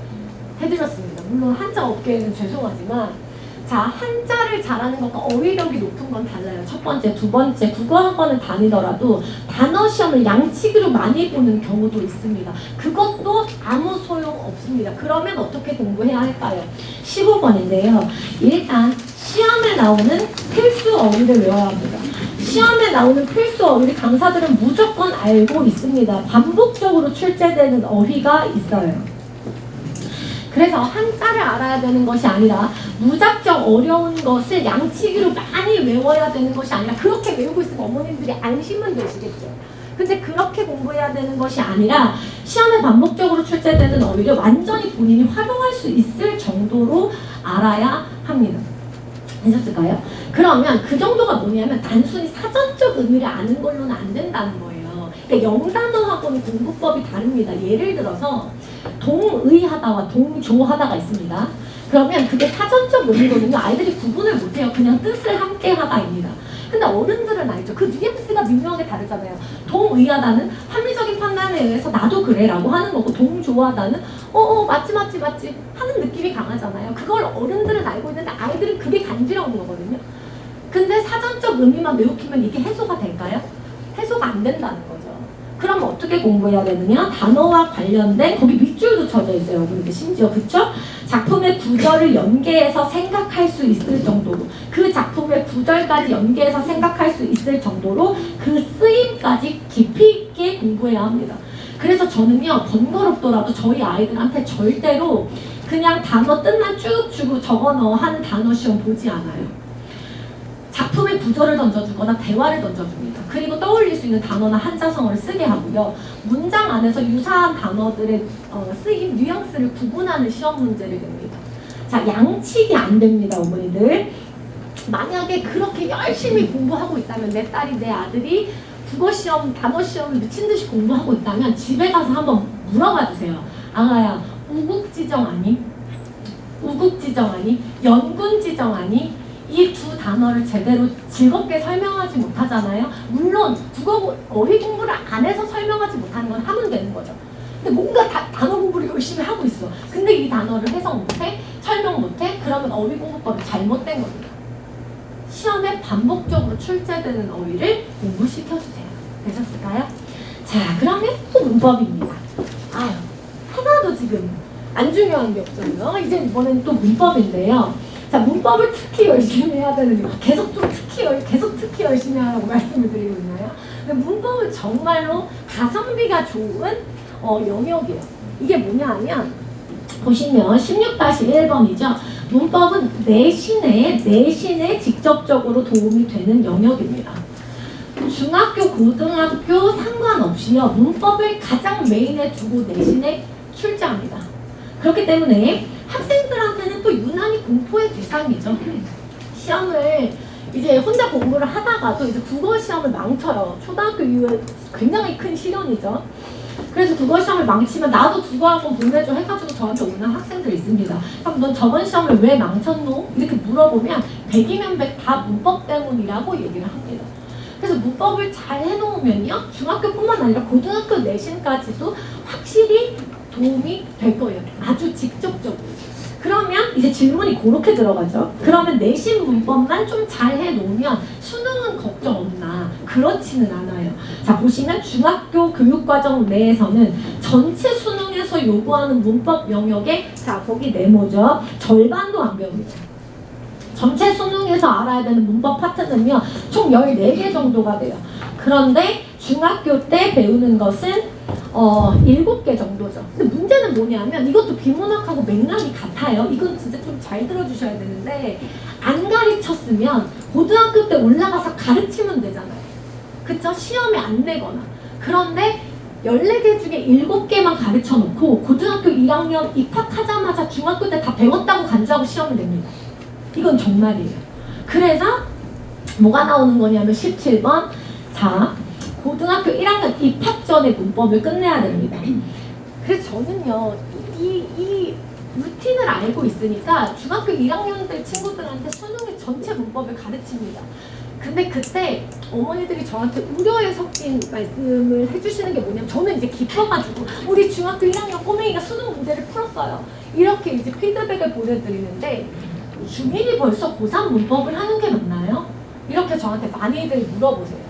해드렸습니다. 물론 한자 업계에는 죄송하지만 자, 한자를 잘하는 것과 어휘력이 높은 건 달라요. 첫 번째, 두 번째, 국어학원을 다니더라도 단어 시험을 양치기로 많이 보는 경우도 있습니다. 그것도 아무 소용 없습니다. 그러면 어떻게 공부해야 할까요? 15번인데요. 일단 시험에 나오는 필수 어휘를 외워야 합니다. 시험에 나오는 필수 어휘를 강사들은 무조건 알고 있습니다. 반복적으로 출제되는 어휘가 있어요. 그래서 한자를 알아야 되는 것이 아니라 무작정 어려운 것을 양치기로 많이 외워야 되는 것이 아니라 그렇게 외우고 있으면 어머님들이 안심은 되시겠죠. 근데 그렇게 공부해야 되는 것이 아니라 시험에 반복적으로 출제되는 어휘를 완전히 본인이 활용할 수 있을 정도로 알아야 합니다. 되셨을까요? 그러면 그 정도가 뭐냐면 단순히 사전적 의미를 아는 걸로는 안 된다는 거예요. 그러니까 영단어하고는 공부법이 다릅니다. 예를 들어서 동의하다와 동조하다가 있습니다. 그러면 그게 사전적 의미거든요. 아이들이 구분을 못해요. 그냥 뜻을 함께 하다입니다. 근데 어른들은 알죠. 그 뉘앙스가 미묘하게 다르잖아요. 동의하다는 합리적인 판단에 의해서 나도 그래라고 하는 거고, 동조하다는 맞지 하는 느낌이 강하잖아요. 그걸 어른들은 알고 있는데 아이들은 그게 간지러운 거거든요. 근데 사전적 의미만 외우기면 이게 해소가 될까요? 해소가 안 된다는 거죠. 그럼 어떻게 공부해야 되느냐? 단어와 관련된, 거기 밑줄도 쳐져 있어요. 여러분, 심지어, 그쵸? 작품의 구절을 연계해서 생각할 수 있을 정도로, 그 작품의 구절까지 연계해서 생각할 수 있을 정도로 그 쓰임까지 깊이 있게 공부해야 합니다. 그래서 저는요, 번거롭더라도 저희 아이들한테 절대로 그냥 단어 뜻만 쭉 주고 적어 넣어 하는 단어 시험 보지 않아요. 작품의 구절을 던져주거나 대화를 던져줍니다. 그리고 떠올릴 수 있는 단어나 한자성어를 쓰게 하고요. 문장 안에서 유사한 단어들의 쓰임, 뉘앙스를 구분하는 시험 문제를 냅니다. 자, 양치기 안 됩니다, 어머니들. 만약에 그렇게 열심히 공부하고 있다면, 내 딸이, 내 아들이 국어시험, 단어시험을 미친듯이 공부하고 있다면 집에 가서 한번 물어봐 주세요. 아가야, 우국지정 아니? 우국지정 아니? 연군지정 아니? 이 두 단어를 제대로 즐겁게 설명하지 못하잖아요. 물론 국어 어휘 공부를 안 해서 설명하지 못하는 건 하면 되는 거죠. 근데 뭔가 단어 공부를 열심히 하고 있어. 근데 이 단어를 해석 못해, 설명 못해, 그러면 어휘 공부법이 잘못된 겁니다. 시험에 반복적으로 출제되는 어휘를 공부시켜주세요. 되셨을까요? 자, 그러면 또 문법입니다. 아유, 하나도 지금 안 중요한 게 없어요. 이제 이번엔 또 문법인데요. 자, 문법을 특히 열심히 해야 되는 이유, 계속 특히 열심히 하라고 말씀을 드리고 있나요? 근데 문법은 정말로 가성비가 좋은 영역이에요. 이게 뭐냐 하면, 보시면 16-1번이죠. 문법은 내신에 직접적으로 도움이 되는 영역입니다. 중학교, 고등학교 상관없이요, 문법을 가장 메인에 두고 내신에 출제합니다. 그렇기 때문에 학생들한테는 또 유난히 공포의 대상이죠. 시험을 이제 혼자 공부를 하다가도 이제 국어 시험을 망쳐요. 초등학교 이후에 굉장히 큰 시련이죠. 그래서 국어 시험을 망치면 나도 국어 학원 보내줘 해가지고 저한테 오는 학생들이 있습니다. 그럼 넌 저번 시험을 왜 망쳤노? 이렇게 물어보면 100이면 100 다 문법 때문이라고 얘기를 합니다. 그래서 문법을 잘 해놓으면요, 중학교뿐만 아니라 고등학교 내신까지도 확실히 도움이 될 거예요. 아주 직접적으로. 그러면 이제 질문이 그렇게 들어가죠. 그러면 내신 문법만 좀 잘 해놓으면 수능은 걱정 없나? 그렇지는 않아요. 자, 보시면 중학교 교육과정 내에서는 전체 수능에서 요구하는 문법 영역에, 자, 거기 네모죠. 절반도 안 배웁니다. 전체 수능에서 알아야 되는 문법 파트는요, 총 14개 정도가 돼요. 그런데 중학교 때 배우는 것은 7개 정도죠. 근데 문제는 뭐냐면, 이것도 비문학하고 맥락이 같아요. 이건 진짜 좀 잘 들어주셔야 되는데, 안 가르쳤으면 고등학교 때 올라가서 가르치면 되잖아요. 그쵸? 시험에 안 내거나. 그런데 14개 중에 7개만 가르쳐 놓고 고등학교 1학년 입학하자마자 중학교 때 다 배웠다고 간주하고 시험을 냅니다. 이건 정말이에요. 그래서 뭐가 나오는 거냐면 17번. 자, 고등학교 1학년 입학 전에 문법을 끝내야 됩니다. 그래서 저는요, 이 루틴을 알고 있으니까 중학교 1학년들 친구들한테 수능의 전체 문법을 가르칩니다. 근데 그때 어머니들이 저한테 우려에 섞인 말씀을 해주시는 게 뭐냐면, 저는 이제 기뻐가지고 우리 중학교 1학년 꼬맹이가 수능 문제를 풀었어요. 이렇게 이제 피드백을 보내드리는데, 중1이 벌써 고3 문법을 하는 게 맞나요? 이렇게 저한테 많이들 물어보세요.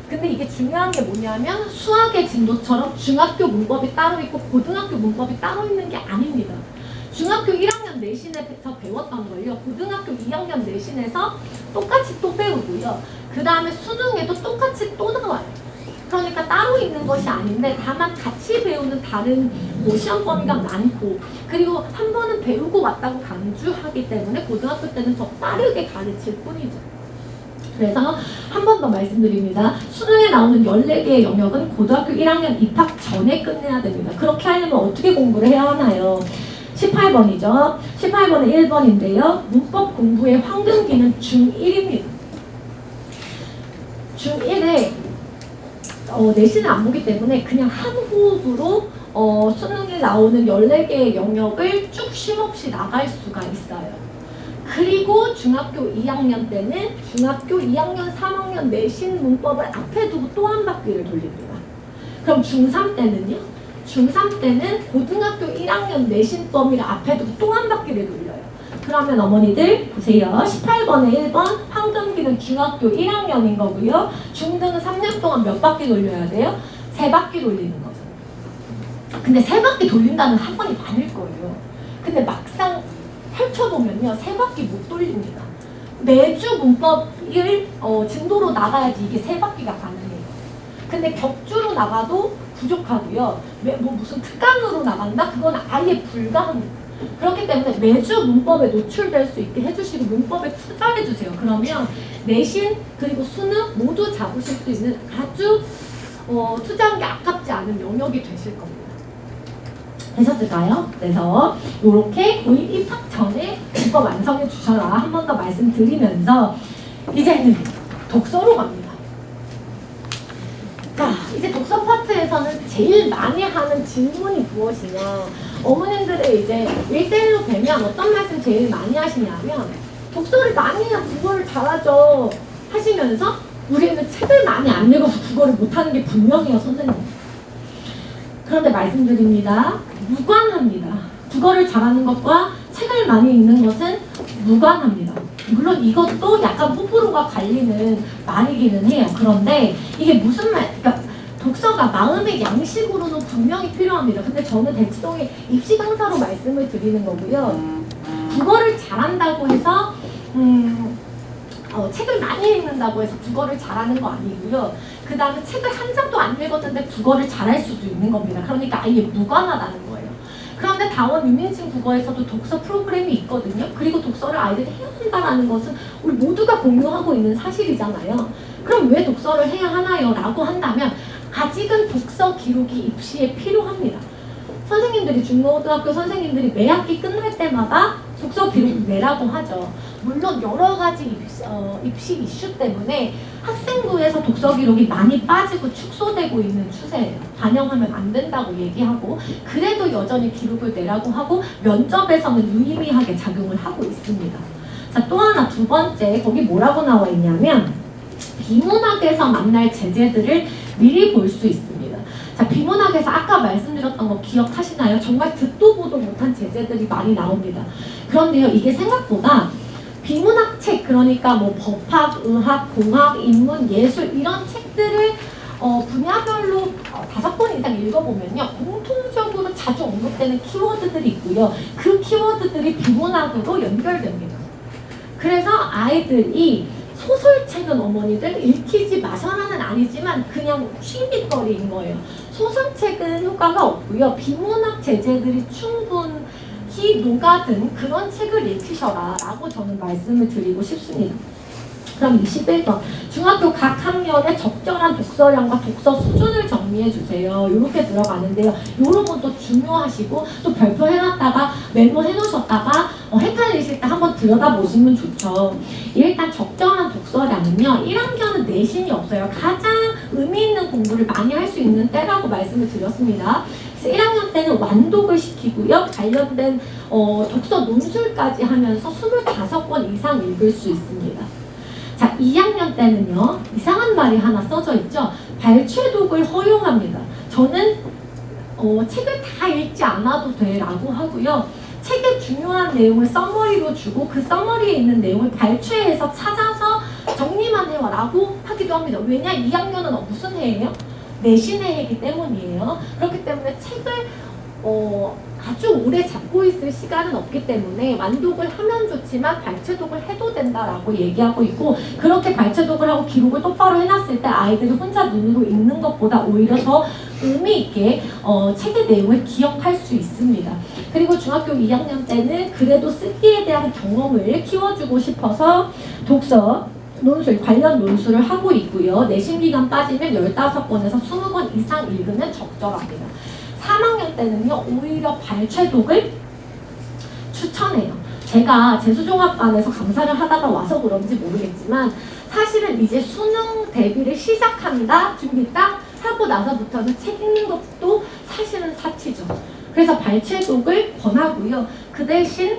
근데 이게 중요한 게 뭐냐면, 수학의 진도처럼 중학교 문법이 따로 있고 고등학교 문법이 따로 있는 게 아닙니다. 중학교 1학년 내신에서 배웠던 걸요, 고등학교 2학년 내신에서 똑같이 또 배우고요. 그 다음에 수능에도 똑같이 또 나와요. 그러니까 따로 있는 것이 아닌데, 다만 같이 배우는 다른 시험 범위가 많고, 그리고 한 번은 배우고 왔다고 강조하기 때문에 고등학교 때는 더 빠르게 가르칠 뿐이죠. 그래서 한 번 더 말씀드립니다. 수능에 나오는 14개의 영역은 고등학교 1학년 입학 전에 끝내야 됩니다. 그렇게 하려면 어떻게 공부를 해야 하나요? 18번이죠. 18번에 1번인데요. 문법 공부의 황금기는 중1입니다. 중1에 내신을 안 보기 때문에 그냥 한 호흡으로 수능에 나오는 14개의 영역을 쭉 쉼없이 나갈 수가 있어요. 그리고 중학교 2학년 때는 중학교 2학년, 3학년 내신 문법을 앞에 두고 또 한 바퀴를 돌립니다. 그럼 중3 때는요? 중3 때는 고등학교 1학년 내신 범위를 앞에 두고 또 한 바퀴를 돌려요. 그러면 어머니들 보세요. 18번에 1번 황금기는 중학교 1학년인 거고요. 중등은 3년 동안 몇 바퀴 돌려야 돼요? 3바퀴 돌리는 거죠. 근데 3바퀴 돌린다는 학원이 많을 거예요. 근데 막상 펼쳐보면요. 3바퀴 못 돌립니다. 매주 문법을 진도로 나가야지 이게 3바퀴가 가능해요. 근데 격주로 나가도 부족하고요. 무슨 특강으로 나간다? 그건 아예 불가합니다. 그렇기 때문에 매주 문법에 노출될 수 있게 해주시고 문법에 투자해주세요. 그러면 내신 그리고 수능 모두 잡으실 수 있는 아주 투자한 게 아깝지 않은 영역이 되실 겁니다. 되셨을까요? 그래서 이렇게 고입 입학 전에 문법 완성해 주셔라 한 번 더 말씀드리면서 이제는 독서로 갑니다. 자, 이제 독서 파트에서는 제일 많이 하는 질문이 무엇이냐. 어머님들의 이제 1대1로 뵈면 어떤 말씀 제일 많이 하시냐면 독서를 많이 해야 국어를 잘하죠 하시면서 우리는 책을 많이 안 읽어서 국어를 못하는 게 분명해요 선생님. 그런데 말씀드립니다. 무관합니다. 국어를 잘하는 것과 책을 많이 읽는 것은 무관합니다. 물론 이것도 약간 호불호가 갈리는 말이기는 해요. 그런데 이게 무슨 그러니까 독서가 마음의 양식으로는 분명히 필요합니다. 근데 저는 대치동의 입시 강사로 말씀을 드리는 거고요. 국어를 잘한다고 해서 책을 많이 읽는다고 해서 국어를 잘하는 거 아니고요. 그 다음에 책을 한 장도 안 읽었는데 국어를 잘할 수도 있는 겁니다. 그러니까 아예 무관하다는 거예요. 그런데 다원 유민증 국어에서도 독서 프로그램이 있거든요. 그리고 독서를 아이들이 해야 한다는 것은 우리 모두가 공유하고 있는 사실이잖아요. 그럼 왜 독서를 해야 하나요? 라고 한다면 아직은 독서 기록이 입시에 필요합니다. 선생님들이 중고등학교 선생님들이 매 학기 끝날 때마다 독서 기록을 내라고 하죠. 물론 여러 가지 입시 이슈 때문에 학생부에서 독서 기록이 많이 빠지고 축소되고 있는 추세예요. 반영하면 안 된다고 얘기하고 그래도 여전히 기록을 내라고 하고 면접에서는 유의미하게 작용을 하고 있습니다. 자, 또 하나 두 번째 거기 뭐라고 나와 있냐면 비문학에서 만날 제재들을 미리 볼 수 있습니다. 자, 비문학에서 아까 말씀드렸던 거 기억하시나요? 정말 듣도 보도 못한 제재들이 많이 나옵니다. 그런데요, 이게 생각보다 비문학 책, 그러니까 뭐 법학, 의학, 공학, 인문, 예술 이런 책들을 분야별로 5번 이상 읽어보면요. 공통적으로 자주 언급되는 키워드들이 있고요. 그 키워드들이 비문학으로 연결됩니다. 그래서 아이들이 소설책은 어머니들 읽히지 마셔라는 아니지만 그냥 취미거리인 거예요. 소설책은 효과가 없고요. 비문학 제재들이 충분히 녹아든 그런 책을 읽히셔라 라고 저는 말씀을 드리고 싶습니다. 그럼 21번 중학교 각 학년의 적절한 독서량과 독서 수준을 정리해 주세요. 이렇게 들어가는데요. 이런 것도 중요하시고 또 발표 해놨다가 메모해 놓으셨다가 헷갈리실 때 한번 들여다보시면 좋죠. 일단 적절한 독서량은요. 1학년은 내신이 없어요. 가장 의미 있는 공부를 많이 할 수 있는 때라고 말씀을 드렸습니다. 그래서 1학년 때는 완독을 시키고요. 관련된 독서 논술까지 하면서 25권 이상 읽을 수 있습니다. 자, 2학년 때는요. 이상한 말이 하나 써져 있죠. 발췌독을 허용합니다. 저는 책을 다 읽지 않아도 돼 라고 하고요. 책의 중요한 내용을 서머리로 주고 그 서머리에 있는 내용을 발췌해서 찾아서 정리만 해와 라고 하기도 합니다. 왜냐? 2학년은 무슨 해예요? 내신의 해이기 때문이에요. 그렇기 때문에 책을 아주 오래 잡고 있을 시간은 없기 때문에 완독을 하면 좋지만 발췌독을 해도 된다라고 얘기하고 있고 그렇게 발췌독을 하고 기록을 똑바로 해놨을 때 아이들이 혼자 눈으로 읽는 것보다 오히려 더 의미 있게 책의 내용을 기억할 수 있습니다. 그리고 중학교 2학년 때는 그래도 쓰기에 대한 경험을 키워주고 싶어서 독서 논술, 관련 논술을 하고 있고요. 내신 기간 빠지면 15권에서 20권 이상 읽으면 적절합니다. 3학년 때는요, 오히려 발췌독을 추천해요. 제가 재수종합반에서 강사를 하다가 와서 그런지 모르겠지만 사실은 이제 수능 대비를 시작한다, 준비 딱 하고 나서부터는 책 읽는 것도 사실은 사치죠. 그래서 발췌독을 권하고요. 그 대신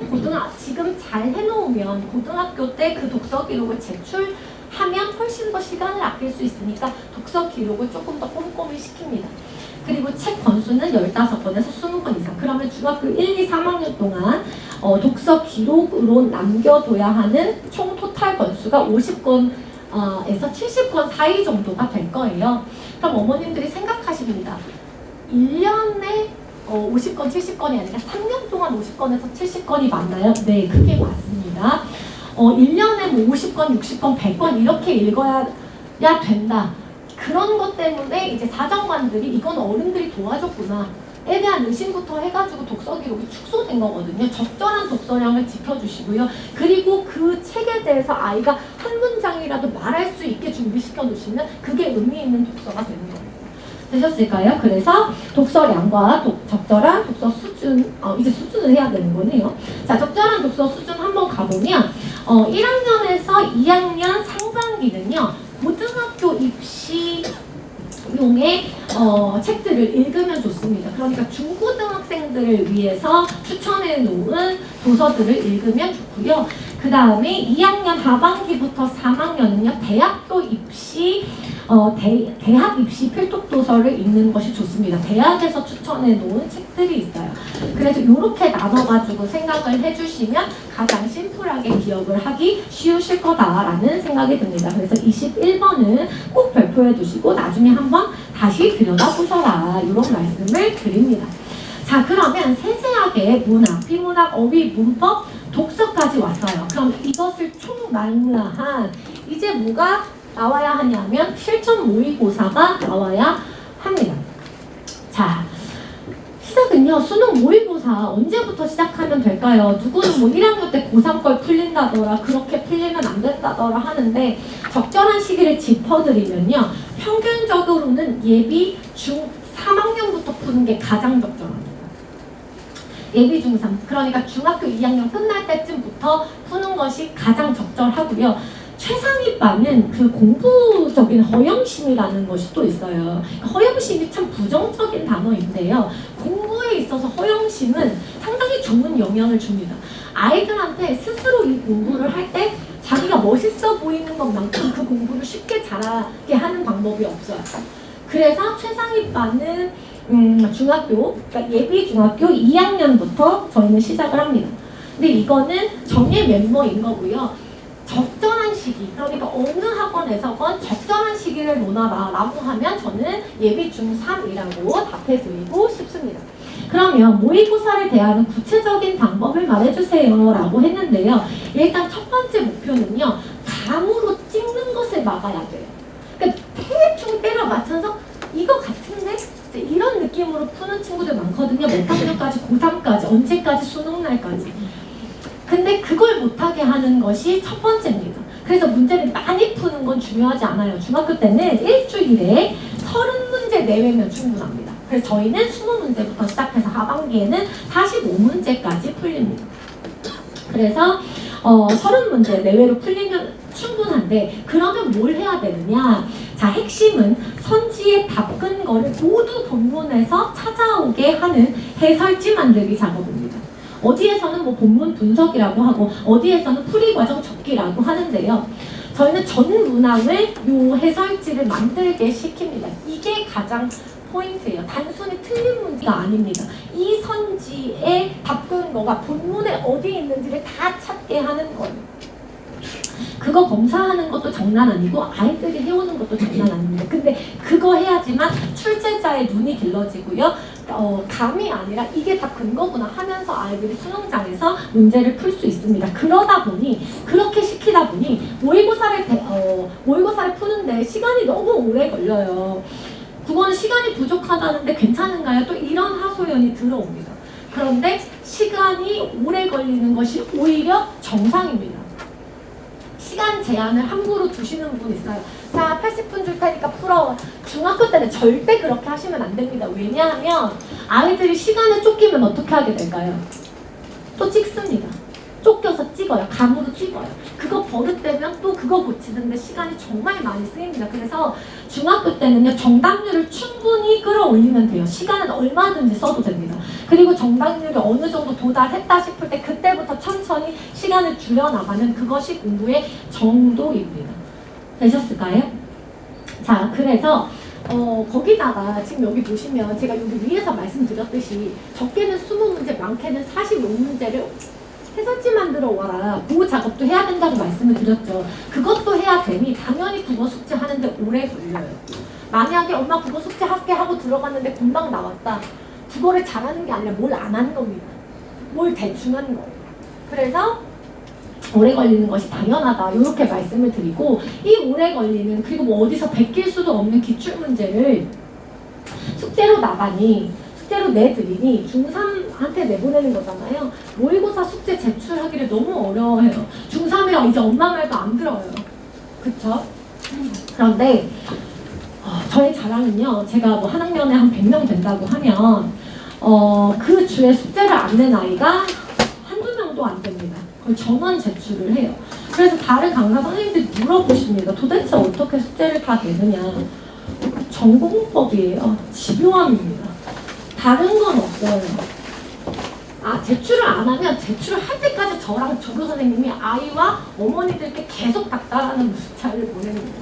지금 잘 해놓으면 고등학교 때 그 독서 기록을 제출하면 훨씬 더 시간을 아낄 수 있으니까 독서 기록을 조금 더 꼼꼼히 시킵니다. 그리고 책 권수는 15권에서 20권 이상. 그러면 중학교 1, 2, 3학년 동안 독서 기록으로 남겨둬야 하는 총 토탈 권수가 50권에서 70권 사이 정도가 될 거예요. 그럼 어머님들이 생각하십니다. 1년에 50권, 70권이 아니라 3년 동안 50권에서 70권이 맞나요? 네, 그게 맞습니다. 1년에 뭐 50권, 60권, 100권 이렇게 읽어야 된다. 그런 것 때문에 이제 사정관들이 이건 어른들이 도와줬구나. 에 대한 의심부터 해가지고 독서 기록이 축소된 거거든요. 적절한 독서량을 지켜주시고요. 그리고 그 책에 대해서 아이가 한 문장이라도 말할 수 있게 준비시켜 놓으시면 그게 의미 있는 독서가 되는 거예요. 되셨을까요? 그래서 독서량과 적절한 독서 수준, 이제 수준을 해야 되는 거네요. 자, 적절한 독서 수준 한번 가보면 1학년에서 2학년 상반기는요. 고등학교 입시용의 책들을 읽으면 좋습니다. 그러니까 중고등학생들을 위해서 추천해 놓은 도서들을 읽으면 좋고요. 그 다음에 2학년 하반기부터 3학년은요. 대학교 입시 대학 입시 필독 도서를 읽는 것이 좋습니다. 대학에서 추천해 놓은 책들이 있어요. 그래서 이렇게 나눠가지고 생각을 해주시면 가장 심플하게 기억을 하기 쉬우실 거다라는 생각이 듭니다. 그래서 21번은 꼭 발표해 두시고 나중에 한번 다시 들여다보셔라 이런 말씀을 드립니다. 자, 그러면 세세하게 문학, 비문학, 어휘, 문법, 독서까지 왔어요. 그럼 이것을 총망라한 이제 뭐가 나와야 하냐면 실전 모의고사가 나와야 합니다. 자, 시작은요. 수능 모의고사 언제부터 시작하면 될까요? 누구는 뭐 1학년 때 고3 걸 풀린다더라, 그렇게 풀리면 안 된다더라 하는데 적절한 시기를 짚어드리면요. 평균적으로는 예비 중 3학년부터 푸는 게 가장 적절합니다. 예비 중3, 그러니까 중학교 2학년 끝날 때쯤부터 푸는 것이 가장 적절하고요. 최상위반은 그 공부적인 허영심이라는 것이 또 있어요. 허영심이 참 부정적인 단어인데요. 공부에 있어서 허영심은 상당히 좋은 영향을 줍니다. 아이들한테 스스로 이 공부를 할 때 자기가 멋있어 보이는 것만큼 그 공부를 쉽게 잘하게 하는 방법이 없어요. 그래서 최상위반은 그러니까 예비 중학교 2학년부터 저희는 시작을 합니다. 근데 이거는 정예 멤버인 거고요. 적절한 시기, 그러니까 어느 학원에서건 적절한 시기를 논하라 라고 하면 저는 예비 중3이라고 답해드리고 싶습니다. 그러면 모의고사를 대하는 구체적인 방법을 말해주세요 라고 했는데요. 일단 첫 번째 목표는요. 감으로 찍는 것을 막아야 돼요. 그러니까 대충 때려 맞춰서 이거 같은데? 이런 느낌으로 푸는 친구들 많거든요. 몇 학년까지, 고3까지, 언제까지, 수능날까지. 근데 그걸 못하게 하는 것이 첫 번째입니다. 그래서 문제를 많이 푸는 건 중요하지 않아요. 중학교 때는 일주일에 30문제 내외면 충분합니다. 그래서 저희는 20문제부터 시작해서 하반기에는 45문제까지 풀립니다. 그래서 30문제 내외로 풀리면 충분한데 그러면 뭘 해야 되느냐? 자, 핵심은 선지의 답 근거를 모두 본문에서 찾아오게 하는 해설지 만들기 작업입니다. 어디에서는 뭐 본문 분석이라고 하고 어디에서는 풀이 과정 적기라고 하는데요. 저희는 전 문항을 요 해설지를 만들게 시킵니다. 이게 가장 포인트예요. 단순히 틀린 문제가 아닙니다. 이 선지의 답 근거가 본문에 어디 있는지를 다 찾게 하는 거예요. 그거 검사하는 것도 장난 아니고 아이들이 해오는 것도 장난 아닙니다. 근데 그거 해야지만 출제자의 눈이 길러지고요. 감이 아니라 이게 다 근거구나 하면서 아이들이 수능장에서 문제를 풀 수 있습니다. 그러다 보니 그렇게 시키다 보니 모의고사를 푸는데 시간이 너무 오래 걸려요. 국어는 시간이 부족하다는데 괜찮은가요? 또 이런 하소연이 들어옵니다. 그런데 시간이 오래 걸리는 것이 오히려 정상입니다. 시간 제한을 함부로 두시는 분 있어요. 자, 80분 줄 테니까 풀어. 중학교 때는 절대 그렇게 하시면 안 됩니다. 왜냐하면 아이들이 시간에 쫓기면 어떻게 하게 될까요? 또 찍습니다. 쫓겨서 찍어요. 감으로 찍어요. 그거 버릇되면 또 그거 고치는데 시간이 정말 많이 쓰입니다. 그래서 중학교 때는요, 정답률을 충분히 끌어올리면 돼요. 시간은 얼마든지 써도 됩니다. 그리고 정답률이 어느 정도 도달했다 싶을 때 그때부터 천천히 시간을 줄여나가는 그것이 공부의 정도입니다. 되셨을까요? 자, 그래서 거기다가 지금 여기 보시면 제가 여기 위에서 말씀드렸듯이 적게는 20문제, 많게는 45문제를 해설지 만들어 와라. 그 작업도 해야 된다고 말씀을 드렸죠. 그것도 해야 되니 당연히 국어 숙제 하는데 오래 걸려요. 만약에 엄마 국어 숙제 할게 하고 들어갔는데 금방 나왔다. 국어를 잘하는 게 아니라 뭘 안 한 겁니다. 뭘 대충 한 거예요. 그래서 오래 걸리는 것이 당연하다. 이렇게 말씀을 드리고, 이 오래 걸리는, 그리고 뭐 어디서 베낄 수도 없는 기출문제를 숙제로 나가니, 숙제로 내드리니 중3한테 내보내는 거잖아요. 모의고사 숙제 제출하기를 너무 어려워해요. 중3이랑 이제 엄마 말도 안 들어요. 그쵸? 그런데 저의 자랑은요, 제가 뭐 한 학년에 한 100명 된다고 하면 그 주에 숙제를 안 낸 아이가 한두 명도 안 됩니다. 거의 전원 제출을 해요. 그래서 다른 강사 선생님들이 물어보십니다. 도대체 어떻게 숙제를 다 내느냐. 전공법이에요. 집요함입니다. 다른 건 없어요. 제출을 안 하면 제출을 할 때까지 저랑 조교 선생님이 아이와 어머니들께 계속 닥달하는 문자를 보냅니다.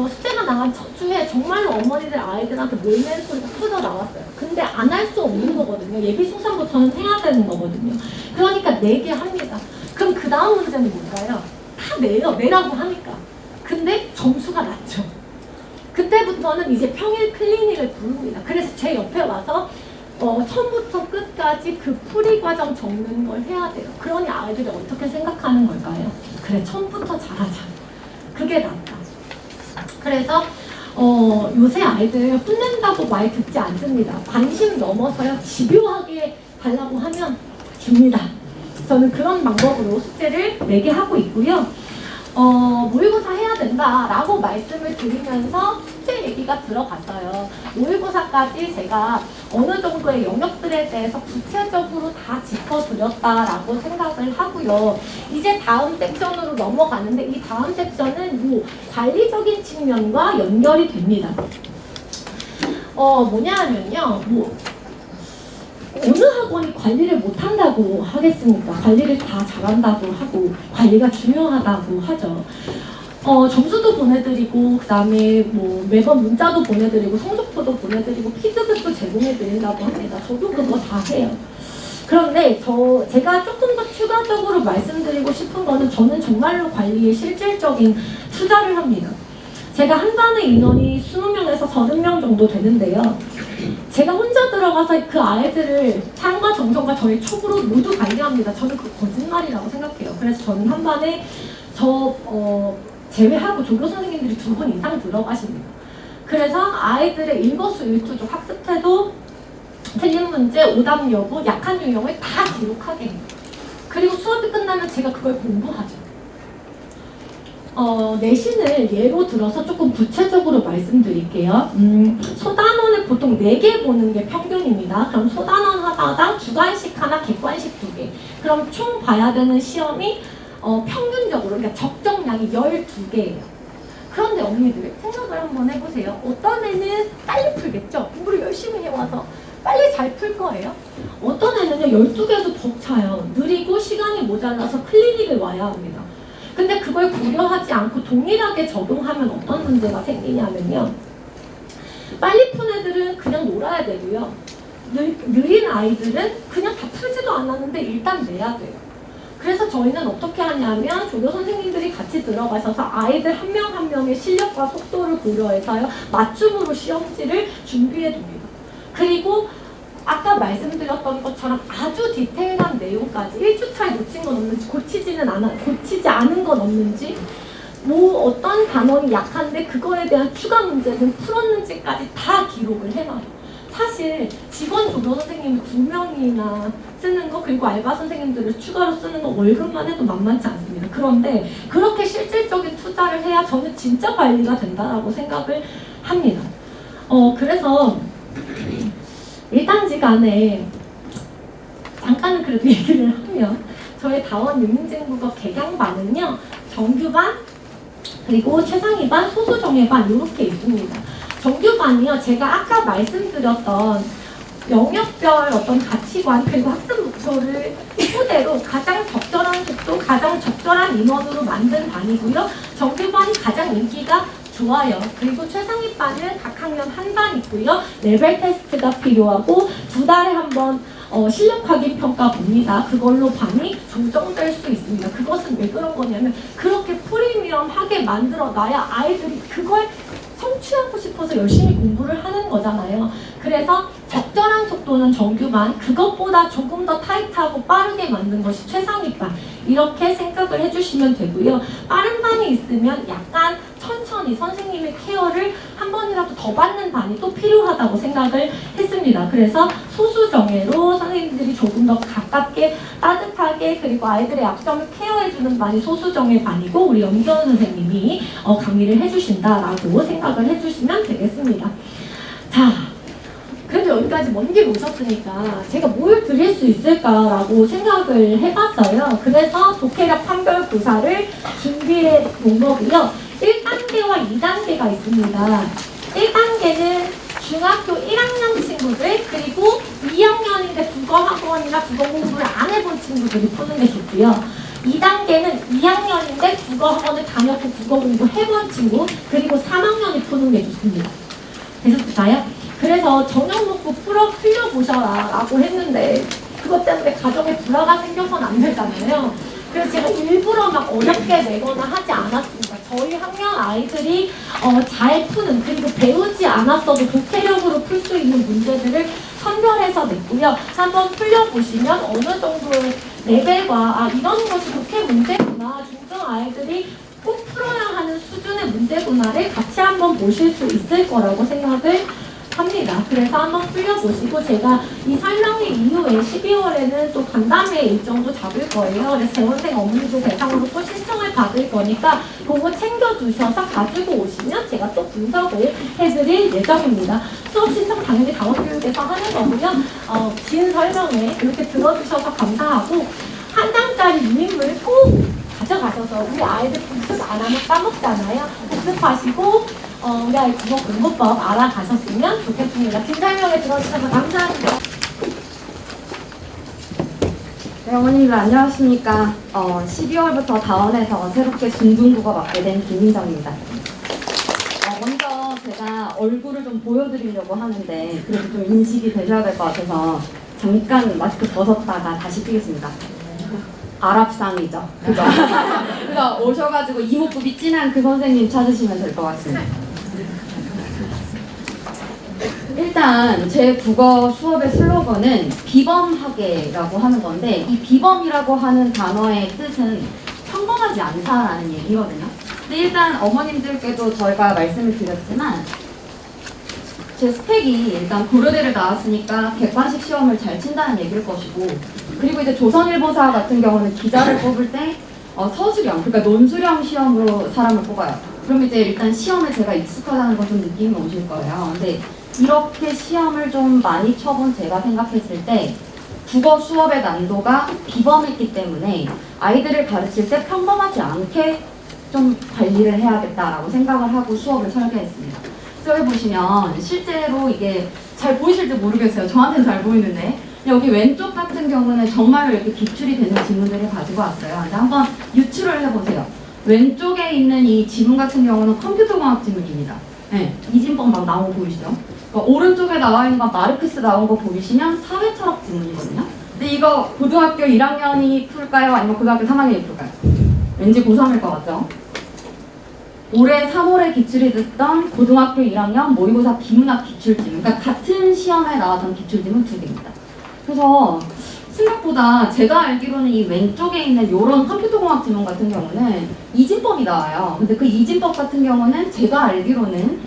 숙제가 나간 첫 주에 정말로 어머니들 아이들한테 몰매는 소리가 터져 나왔어요. 근데 안 할 수 없는 거거든요. 예비중상부터는 해야 되는 거거든요. 그러니까 내게 합니다. 그럼 그 다음 문제는 뭘까요? 다 내라고 하니까. 근데 점수가 낮죠. 그때부터는 이제 평일 클리닉을 부릅니다. 그래서 제 옆에 와서 처음부터 끝까지 그 풀이 과정 적는 걸 해야 돼요. 그러니 아이들이 어떻게 생각하는 걸까요? 그래, 처음부터 잘하자. 그게 낫다. 그래서 요새 아이들 혼낸다고 말 듣지 않습니다. 관심 넘어서요. 집요하게 달라고 하면 줍니다. 저는 그런 방법으로 숙제를 내게 하고 있고요. 모의고사 해야 된다라고 말씀을 드리면서 숙제 얘기가 들어갔어요. 모의고사까지 제가 어느 정도의 영역들에 대해서 구체적으로 다 짚어드렸다라고 생각을 하고요. 이제 다음 섹션으로 넘어가는데 이 다음 섹션은 요 관리적인 측면과 연결이 됩니다. 뭐냐 하면요. 어느 학원이 관리를 못한다고 하겠습니까? 관리를 다 잘한다고 하고 관리가 중요하다고 하죠. 점수도 보내드리고 그 다음에 뭐 매번 문자도 보내드리고 성적표도 보내드리고 피드백도 제공해드린다고 합니다. 저도 그거 다 해요. 그런데 제가 조금 더 추가적으로 말씀드리고 싶은 거는 저는 정말로 관리에 실질적인 투자를 합니다. 제가 한 반의 인원이 20명에서 30명 정도 되는데요. 제가 혼자 들어가서 그 아이들을 삶과 정성과 저의 촉으로 모두 관리합니다. 저는 그 거짓말이라고 생각해요. 그래서 저는 한 반에 제외하고 조교 선생님들이 2분 이상 들어가십니다. 그래서 아이들의 일거수일투족 학습 태도, 틀린 문제, 오답 여부, 약한 유형을 다 기록하게 해요. 그리고 수업이 끝나면 제가 그걸 공부하죠. 내신을 예로 들어서 조금 구체적으로 말씀드릴게요. 소단원을 보통 4개 보는 게 평균입니다. 그럼 소단원 하나당 주관식 하나, 객관식 2개. 그럼 총 봐야 되는 시험이 평균적으로, 그러니까 적정량이 12개예요. 그런데 언니들 생각을 한번 해보세요. 어떤 애는 빨리 풀겠죠? 공부를 열심히 해와서 빨리 잘 풀 거예요. 어떤 애는요 12개도 벅차요. 느리고 시간이 모자라서 클리닉을 와야 합니다. 근데 그걸 고려하지 않고 동일하게 적용하면 어떤 문제가 생기냐면요. 빨리 푼 애들은 그냥 놀아야 되고요. 느린 아이들은 그냥 다 풀지도 않았는데 일단 내야 돼요. 그래서 저희는 어떻게 하냐면 조교 선생님들이 같이 들어가셔서 아이들 한 명 한 명의 실력과 속도를 고려해서요. 맞춤으로 시험지를 준비해 둡니다. 그리고 아까 말씀드렸던 것처럼 아주 디테일한 내용까지 1주차에 놓친 건 없는지 고치지 않은 건 없는지 뭐 어떤 단원이 약한데 그거에 대한 추가 문제는 풀었는지까지 다 기록을 해놔요. 사실 직원 조교 선생님을 2명이나 쓰는 거 그리고 알바 선생님들을 추가로 쓰는 거 월급만 해도 만만치 않습니다. 그런데 그렇게 실질적인 투자를 해야 저는 진짜 관리가 된다라고 생각을 합니다. 그래서 1단지 간에 잠깐은 그래도 얘기를 하면 저희 다원 유민증국어 개강반은요 정규반 그리고 최상위반, 소수정예반 이렇게 있습니다. 정규반이요 제가 아까 말씀드렸던 영역별 어떤 가치관 그리고 학습 목표를 토대로 가장 적절한 속도, 가장 적절한 인원으로 만든 반이고요. 정규반이 가장 인기가 좋아요. 그리고 최상위반은 각 학년 한 반 있고요. 레벨 테스트가 필요하고 2달에 한 번 실력 확인 평가 봅니다. 그걸로 반이 조정될 수 있습니다. 그것은 왜 그런 거냐면 그렇게 프리미엄하게 만들어 놔야 아이들이 그걸 성취하고 싶어서 열심히 공부를 하는 거잖아요. 그래서 적절한 속도는 정규반, 그것보다 조금 더 타이트하고 빠르게 만든 것이 최상위반 이렇게 생각을 해주시면 되고요. 빠른 반이 있으면 약간 천천히 선생님의 케어를 한 번이라도 더 받는 반이 또 필요하다고 생각을 했습니다. 그래서 소수정예로 선생님들이 조금 더 가깝게 따뜻하게 그리고 아이들의 약점을 케어해주는 반이 소수정예 반이고 우리 염지원 선생님이 강의를 해주신다라고 생각을 해주시면 되겠습니다. 자, 그래도 여기까지 먼 길 오셨으니까 제가 뭘 드릴 수 있을까라고 생각을 해봤어요. 그래서 독해력 판별고사를 준비해 본 거고요. 1단계와 2단계가 있습니다. 1단계는 중학교 1학년 친구들 그리고 2학년인데 국어학원이나 국어 공부를 안 해본 친구들이 푸는 게 좋고요. 2단계는 2학년인데 국어학원을 다녔고 국어 공부 해본 친구 그리고 3학년이 푸는 게 좋습니다. 되셨을까요? 그래서 저녁 먹고 풀려보셔라 라고 했는데 그것 때문에 가정에 불화가 생겨서는 안 되잖아요. 그래서 제가 일부러 막 어렵게 내거나 하지 않았습니다. 저희 학년 아이들이 잘 푸는 그리고 배우지 않았어도 독해력으로 풀 수 있는 문제들을 선별해서 냈고요. 한번 풀려보시면 어느 정도의 레벨과 이런 것이 독해 문제구나 중등 아이들이 꼭 풀어야 하는 수준의 문제구나를 같이 한번 보실 수 있을 거라고 생각을 합니다. 그래서 한번 풀려보시고 제가 이 설명회 이후에 12월에는 또 간담회 일정도 잡을 거예요. 그래서 재원생 어머니들 대상으로 또 신청을 받을 거니까 그거 챙겨두셔서 가지고 오시면 제가 또 분석을 해드릴 예정입니다. 수업 신청 당연히 다원교육에서 하는 거고요. 긴 설명회 이렇게 들어주셔서 감사하고 한 장짜리 유인물 꼭 가져가셔서 우리 아이들 복습 안 하면 까먹잖아요. 복습하시고 우리 아이 국어 공부법 알아가셨으면 좋겠습니다. 긴 설명회 들어주셔서 감사합니다. 네, 어머님들 안녕하십니까. 12월부터 다원에서 새롭게 중등국어 맡게 된 김민정입니다. 먼저 제가 얼굴을 좀 보여드리려고 하는데 그래도 좀 인식이 되셔야 될 것 같아서 잠깐 마스크 벗었다가 다시 끼겠습니다. 아랍상이죠. 그죠? 그래서 오셔가지고 이목구비 진한 그 선생님 찾으시면 될 것 같습니다. 일단 제 국어 수업의 슬로건은 비범하게라고 하는 건데 이 비범이라고 하는 단어의 뜻은 평범하지 않다라는 얘기거든요. 근데 일단 어머님들께도 저희가 말씀을 드렸지만 제 스펙이 일단 고려대를 나왔으니까 객관식 시험을 잘 친다는 얘기일 것이고 그리고 이제 조선일보사 같은 경우는 기자를 뽑을 때 서술형, 그러니까 논술형 시험으로 사람을 뽑아요. 그럼 이제 일단 시험에 제가 익숙하다는 건 좀 느낌이 오실 거예요. 근데 이렇게 시험을 좀 많이 쳐본 제가 생각했을 때 국어 수업의 난도가 비범했기 때문에 아이들을 가르칠 때 평범하지 않게 좀 관리를 해야겠다라고 생각을 하고 수업을 설계했습니다. 여기 보시면 실제로 이게 잘 보이실지 모르겠어요. 저한테는 잘 보이는데 여기 왼쪽 같은 경우는 정말로 이렇게 기출이 되는 지문들을 가지고 왔어요. 근데 한번 유출을 해보세요. 왼쪽에 있는 이 지문 같은 경우는 컴퓨터공학 지문입니다. 네, 이진법 막 나온 거 보이시죠? 그러니까 오른쪽에 나와 있는 건 마르크스 나온 거 보이시면 사회철학 지문이거든요. 근데 이거 고등학교 1학년이 풀까요? 아니면 고등학교 3학년이 풀까요? 왠지 고3일 것 같죠? 올해 3월에 기출이 됐던 고등학교 1학년 모의고사 비문학 기출지문, 그러니까 같은 시험에 나왔던 기출지문 2개입니다. 그래서 생각보다 제가 알기로는 이 왼쪽에 있는 이런 컴퓨터공학 지문 같은 경우는 이진법이 나와요. 근데 그 이진법 같은 경우는 제가 알기로는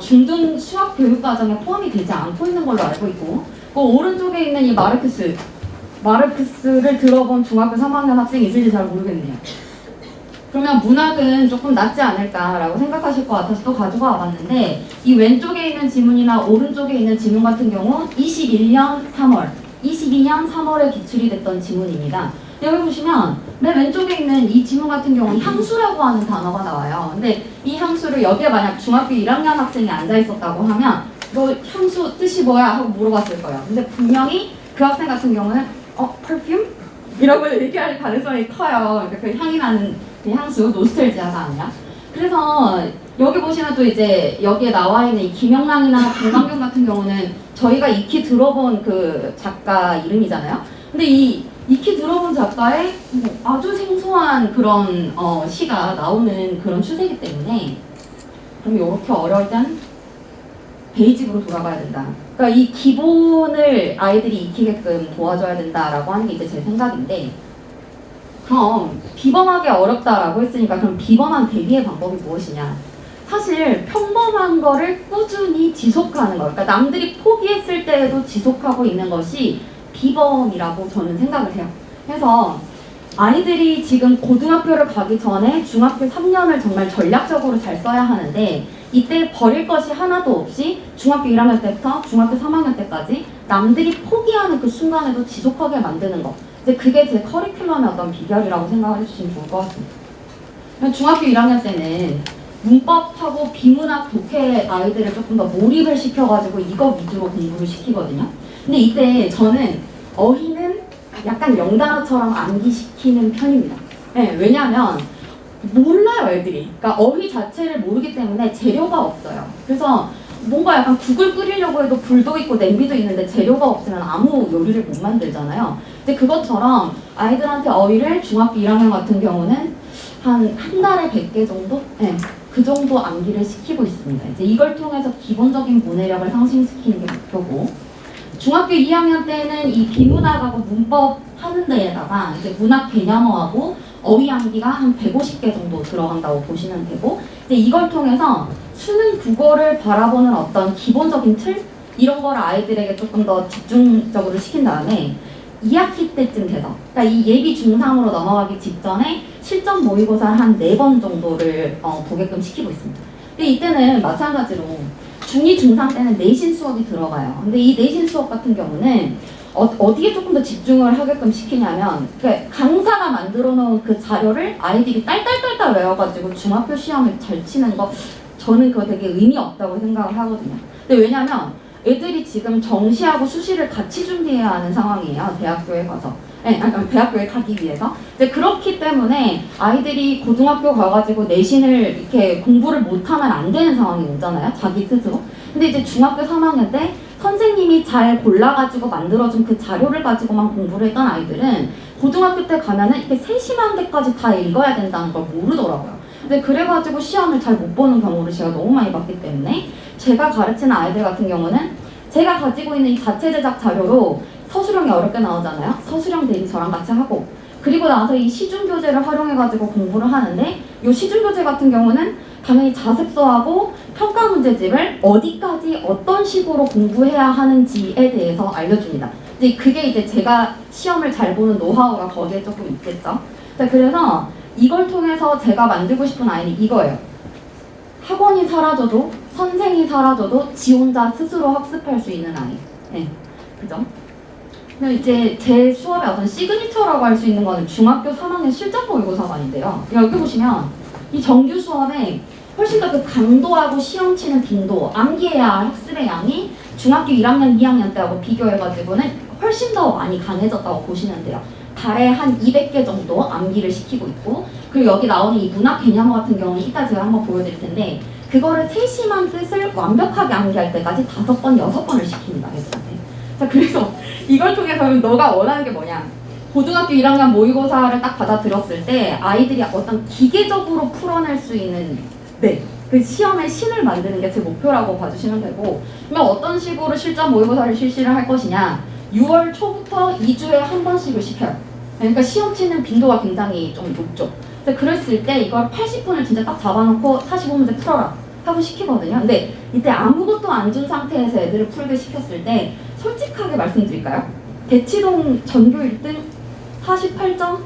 중등 수학 교육 과정에 포함이 되지 않고 있는 걸로 알고 있고 그 오른쪽에 있는 이 마르크스를 들어본 중학교 3학년 학생이 있을지 잘 모르겠네요. 그러면 문학은 조금 낫지 않을까라고 생각하실 것 같아서 또 가지고 와봤는데 이 왼쪽에 있는 지문이나 오른쪽에 있는 지문 같은 경우 22년 3월에 기출이 됐던 지문입니다. 여기 보시면 맨 왼쪽에 있는 이 지문 같은 경우는 향수라고 하는 단어가 나와요. 근데 이 향수를 여기에 만약 중학교 1학년 학생이 앉아 있었다고 하면 너 향수 뜻이 뭐야? 하고 물어봤을 거예요. 근데 분명히 그 학생 같은 경우는 perfume? 이라고 얘기할 가능성이 커요. 그러니까 그 향이 나는 그 향수, 노스텔지아가 아니라. 그래서 여기 보시면 또 이제 여기에 나와 있는 이 김영란이나 김광경 같은 경우는 저희가 익히 들어본 그 작가 이름이잖아요. 근데 이 익히 들어본 작가의 뭐 아주 생소한 그런 시가 나오는 그런 추세이기 때문에 그럼 이렇게 어려울 땐 베이직으로 돌아가야 된다. 그러니까 이 기본을 아이들이 익히게끔 도와줘야 된다라고 하는 게 이제 제 생각인데 그럼 비범하게 어렵다라고 했으니까 그럼 비범한 대비의 방법이 무엇이냐? 사실 평범한 거를 꾸준히 지속하는 거, 그러니까 남들이 포기했을 때에도 지속하고 있는 것이 비범이라고 저는 생각을 해요. 그래서 아이들이 지금 고등학교를 가기 전에 중학교 3년을 정말 전략적으로 잘 써야 하는데 이때 버릴 것이 하나도 없이 중학교 1학년 때부터 중학교 3학년 때까지 남들이 포기하는 그 순간에도 지속하게 만드는 거. 이제 그게 제 커리큘럼의 어떤 비결이라고 생각을 해주시면 좋을 것 같습니다. 중학교 1학년 때는 문법하고 비문학 독해 아이들을 조금 더 몰입을 시켜가지고 이거 위주로 공부를 시키거든요. 근데 이때 저는 어휘는 약간 영단어처럼 암기시키는 편입니다. 네, 왜냐하면 몰라요 애들이. 그러니까 어휘 자체를 모르기 때문에 재료가 없어요. 그래서 뭔가 약간 국을 끓이려고 해도 불도 있고 냄비도 있는데 재료가 없으면 아무 요리를 못 만들잖아요. 근데 그것처럼 아이들한테 어휘를 중학교 1학년 같은 경우는 한 달에 100개 정도? 네, 그 정도 암기를 시키고 있습니다. 이제 이걸 통해서 기본적인 문해력을 상승시키는 게 목표고 중학교 2학년 때는 이 비문학하고 문법 하는 데에다가 이제 문학 개념어하고 어휘 암기가 한 150개 정도 들어간다고 보시면 되고 이제 이걸 통해서 수능 국어를 바라보는 어떤 기본적인 틀? 이런 걸 아이들에게 조금 더 집중적으로 시킨 다음에 2학기 때쯤 돼서 그러니까 이 예비 중3으로 넘어가기 직전에 실전 모의고사를 한 4번 정도를 보게끔 시키고 있습니다. 근데 이때는 마찬가지로 중2, 중3 때는 내신 수업이 들어가요. 근데 이 내신 수업 같은 경우는 어디에 조금 더 집중을 하게끔 시키냐면 강사가 만들어 놓은 그 자료를 아이들이 딸딸딸딸 외워가지고 중학교 시험을 잘 치는 거 저는 그거 되게 의미 없다고 생각을 하거든요. 근데 왜냐면 애들이 지금 정시하고 수시를 같이 준비해야 하는 상황이에요. 대학교에 가서. 네, 대학교에 가기 위해서. 이제 그렇기 때문에 아이들이 고등학교 가가지고 내신을 이렇게 공부를 못하면 안 되는 상황이 오잖아요. 자기 스스로. 근데 이제 중학교 3학년 때 선생님이 잘 골라가지고 만들어준 그 자료를 가지고만 공부를 했던 아이들은 고등학교 때 가면은 이렇게 세심한 데까지 다 읽어야 된다는 걸 모르더라고요. 근데 그래가지고 시험을 잘 못 보는 경우를 제가 너무 많이 봤기 때문에 제가 가르치는 아이들 같은 경우는 제가 가지고 있는 이 자체 제작 자료로 서술형이 어렵게 나오잖아요. 서술형 대비 저랑 같이 하고 그리고 나서 이 시중교재를 활용해가지고 공부를 하는데 이 시중교재 같은 경우는 당연히 자습서하고 평가 문제집을 어디까지 어떤 식으로 공부해야 하는지에 대해서 알려줍니다. 이제 그게 이제 제가 시험을 잘 보는 노하우가 거기에 조금 있겠죠. 자, 그래서 이걸 통해서 제가 만들고 싶은 아이는 이거예요. 학원이 사라져도 선생이 사라져도 지 혼자 스스로 학습할 수 있는 아이. 네, 그죠? 근데 이제 제 수업의 어떤 시그니처라고 할 수 있는 거는 중학교 3학년 실전 모의고사가 아닌데요. 여기 보시면 이 정규 수업에 훨씬 더 그 강도하고 시험 치는 빈도, 암기해야 할 학습의 양이 중학교 1학년, 2학년 때하고 비교해가지고는 훨씬 더 많이 강해졌다고 보시면 돼요. 달에 한 200개 정도 암기를 시키고 있고 그리고 여기 나오는 이 문학 개념어 같은 경우는 이따 제가 한번 보여드릴 텐데 그거를 세심한 뜻을 완벽하게 암기할 때까지 5번, 6번을 시킵니다. 애들한테. 자, 그래서 이걸 통해서 너가 원하는 게 뭐냐? 고등학교 1학년 모의고사를 딱 받아들였을 때 아이들이 어떤 기계적으로 풀어낼 수 있는 그 시험의 신을 만드는 게 제 목표라고 봐주시면 되고 그러면 어떤 식으로 실전 모의고사를 실시를 할 것이냐 6월 초부터 2주에 한 번씩을 시켜요. 그러니까 시험 치는 빈도가 굉장히 좀 높죠. 그랬을 때 이걸 80분을 진짜 딱 잡아놓고 45문제 풀어라 하고 시키거든요. 근데 이때 아무것도 안 준 상태에서 애들을 풀게 시켰을 때 솔직하게 말씀드릴까요? 대치동 전교 1등 48점,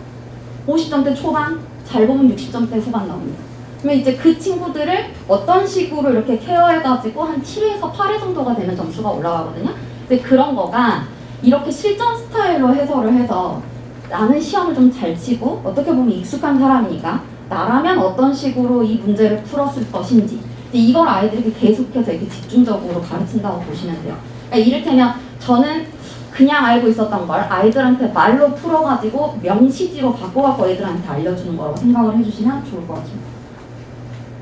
50점대 초반 잘 보면 60점대 후반 나옵니다. 그러면 이제 그 친구들을 어떤 식으로 이렇게 케어해가지고 한 7에서 8회 정도가 되면 점수가 올라가거든요. 근데 그런 거가 이렇게 실전 스타일로 해설을 해서 나는 시험을 좀 잘 치고 어떻게 보면 익숙한 사람이니까 나라면 어떤 식으로 이 문제를 풀었을 것인지 이걸 아이들에게 계속해서 이렇게 집중적으로 가르친다고 보시면 돼요. 그러니까 이를테면 저는 그냥 알고 있었던 걸 아이들한테 말로 풀어가지고 명시지로 바꿔갖고 애들한테 알려주는 거라고 생각을 해주시면 좋을 것 같습니다.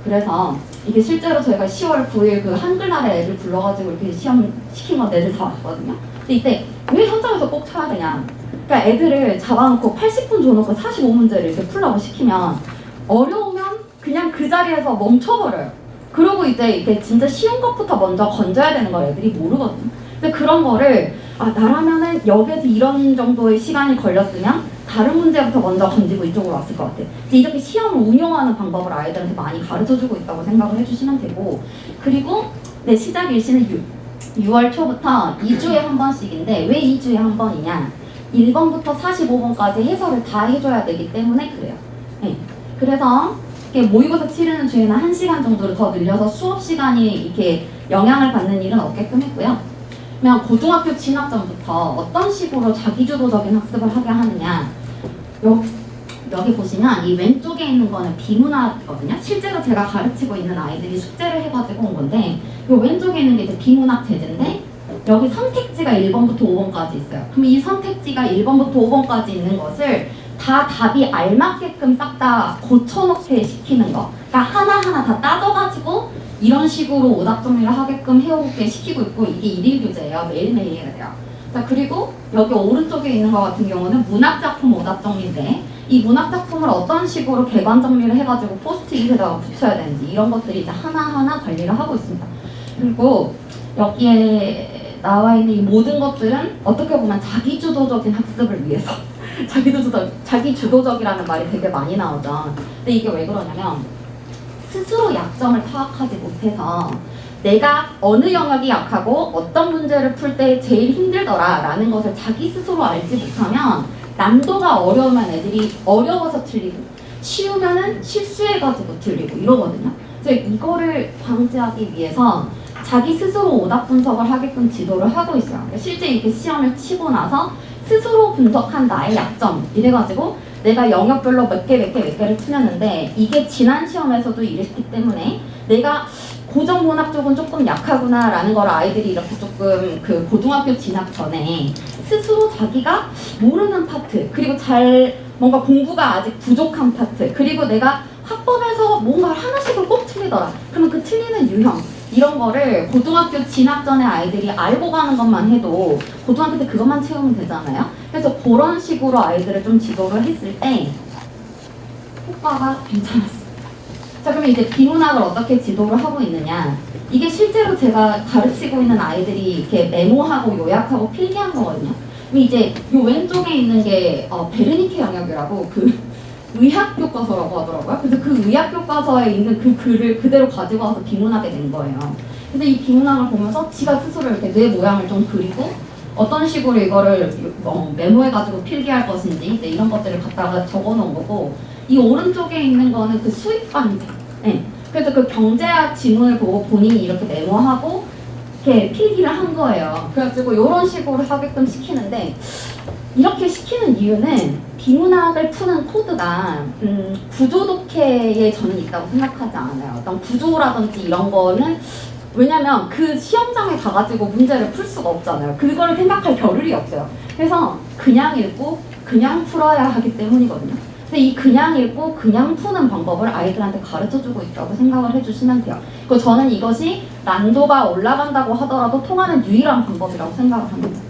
그래서 이게 실제로 저희가 10월 9일 그 한글날에 애들 불러가지고 이렇게 시험 시킨 건 애들 다 왔거든요. 근데 이때 왜 현장에서 꼭 쳐야 되냐? 그러니까 애들을 잡아놓고 80분 줘놓고 45문제를 이렇게 풀라고 시키면 어려우면 그냥 그 자리에서 멈춰버려요. 그리고 이제 이게 진짜 쉬운 것부터 먼저 건져야 되는 걸 애들이 모르거든요. 근데 그런 거를 나라면은 여기에서 이런 정도의 시간이 걸렸으면 다른 문제부터 먼저 건지고 이쪽으로 왔을 것 같아. 이렇게 시험을 운용하는 방법을 아이들한테 많이 가르쳐주고 있다고 생각을 해주시면 되고, 그리고 네, 시작 일시는 6월 초부터 2주에 한 번씩인데 왜 2주에 한 번이냐? 1번부터 45번까지 해설을 다 해줘야 되기 때문에 그래요. 네. 그래서 이렇게 모의고사 치르는 주에는 1시간 정도를 더 늘려서 수업 시간이 이렇게 영향을 받는 일은 없게끔 했고요. 그러면 고등학교 진학 전부터 어떤 식으로 자기주도적인 학습을 하게 하느냐. 여기 보시면 이 왼쪽에 있는 거는 비문학이거든요. 실제로 제가 가르치고 있는 아이들이 숙제를 해가지고 온 건데 이 왼쪽에 있는 게 이제 비문학 제재인데 여기 선택지가 1번부터 5번까지 있어요. 그럼 이 선택지가 1번부터 5번까지 있는 것을 다 답이 알맞게끔 싹 다 고쳐놓게 시키는 거. 그러니까 하나하나 다 따져가지고 이런 식으로 오답 정리를 하게끔 해오게 시키고 있고 이게 일일 교재예요. 매일매일 해야 돼요. 자, 그리고 여기 오른쪽에 있는 것 같은 경우는 문학작품 오답 정리인데 이 문학작품을 어떤 식으로 개관 정리를 해가지고 포스트잇에다가 붙여야 되는지 이런 것들이 이제 하나하나 관리를 하고 있습니다. 그리고 여기에 나와 있는 이 모든 것들은 어떻게 보면 자기주도적인 학습을 위해서 자기주도적이라는 말이 되게 많이 나오죠. 근데 이게 왜 그러냐면 스스로 약점을 파악하지 못해서 내가 어느 영역이 약하고 어떤 문제를 풀 때 제일 힘들더라 라는 것을 자기 스스로 알지 못하면 난도가 어려우면 애들이 어려워서 틀리고 쉬우면은 실수해가지고 틀리고 이러거든요. 그래서 이거를 방지하기 위해서 자기 스스로 오답 분석을 하게끔 지도를 하고 있어요. 그러니까 실제 이렇게 시험을 치고 나서 스스로 분석한 나의 약점 이래가지고 내가 영역별로 몇 개를 틀렸는데 이게 지난 시험에서도 이랬기 때문에 내가 고정 문학 쪽은 조금 약하구나 라는 걸 아이들이 이렇게 조금 그 고등학교 진학 전에 스스로 자기가 모르는 파트 그리고 잘 뭔가 공부가 아직 부족한 파트 그리고 내가 학법에서 뭔가 하나씩은 꼭 틀리더라 그러면 그 틀리는 유형 이런 거를 고등학교 진학 전에 아이들이 알고 가는 것만 해도 고등학교 때 그것만 채우면 되잖아요. 그래서 그런 식으로 아이들을 좀 지도를 했을 때 효과가 괜찮았어요. 자, 그러면 이제 비문학을 어떻게 지도를 하고 있느냐. 이게 실제로 제가 가르치고 있는 아이들이 이렇게 메모하고 요약하고 필기한 거거든요. 그럼 이제 요 왼쪽에 있는 게 베르니케 영역이라고 그 의학 교과서라고 하더라고요. 그래서 그 의학 교과서에 있는 그 글을 그대로 가지고 와서 비문하게 된 거예요. 그래서 이 비문학을 보면서 지가 스스로 이렇게 뇌 모양을 좀 그리고 어떤 식으로 이거를 메모해가지고 필기할 것인지 이제 이런 것들을 갖다가 적어놓은 거고 이 오른쪽에 있는 거는 그 수익 반제. 네. 그래서 그 경제학 지문을 보고 본인이 이렇게 메모하고 이렇게 필기를 한 거예요. 그래가지고 이런 식으로 하게끔 시키는데 이렇게 시키는 이유는 비문학을 푸는 코드가 구조독해에 저는 있다고 생각하지 않아요. 어떤 구조라든지 이런 거는 왜냐면 그 시험장에 가가지고 문제를 풀 수가 없잖아요. 그거를 생각할 겨를이 없어요. 그래서 그냥 읽고 그냥 풀어야 하기 때문이거든요. 그래서 이 그냥 읽고 그냥 푸는 방법을 아이들한테 가르쳐주고 있다고 생각을 해주시면 돼요. 그리고 저는 이것이 난도가 올라간다고 하더라도 통하는 유일한 방법이라고 생각을 합니다.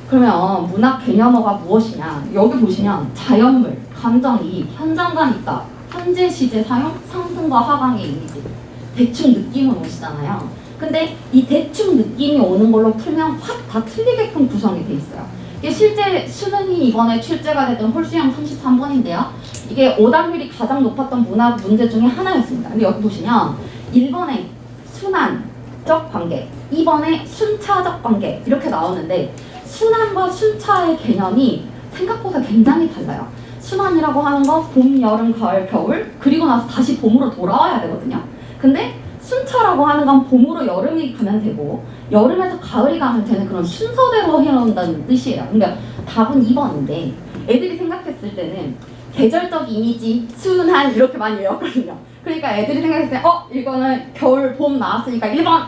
그러면 문학 개념어가 무엇이냐? 여기 보시면 자연물, 감정이입, 현장감 있다, 현재 시제 사용, 상승과 하강의 이미지 대충 느낌은 오시잖아요. 근데 이 대충 느낌이 오는 걸로 풀면 확 다 틀리게끔 구성이 돼 있어요. 이게 실제 수능이 이번에 출제가 됐던 홀수형 33번인데요. 이게 오답률이 가장 높았던 문학 문제 중에 하나였습니다. 근데 여기 보시면 1번에 순환적 관계, 2번에 순차적 관계 이렇게 나오는데 순환과 순차의 개념이 생각보다 굉장히 달라요. 순환이라고 하는 거 봄, 여름, 가을, 겨울 그리고 나서 다시 봄으로 돌아와야 되거든요. 근데 순차라고 하는 건 봄으로 여름이 가면 되고 여름에서 가을이 가면 되는 그런 순서대로 해온다는 뜻이에요. 그러니까 답은 2번인데 애들이 생각했을 때는 계절적 이미지, 순한 이렇게 많이 외웠거든요. 그러니까 애들이 생각했을 때 이거는 겨울, 봄 나왔으니까 1번!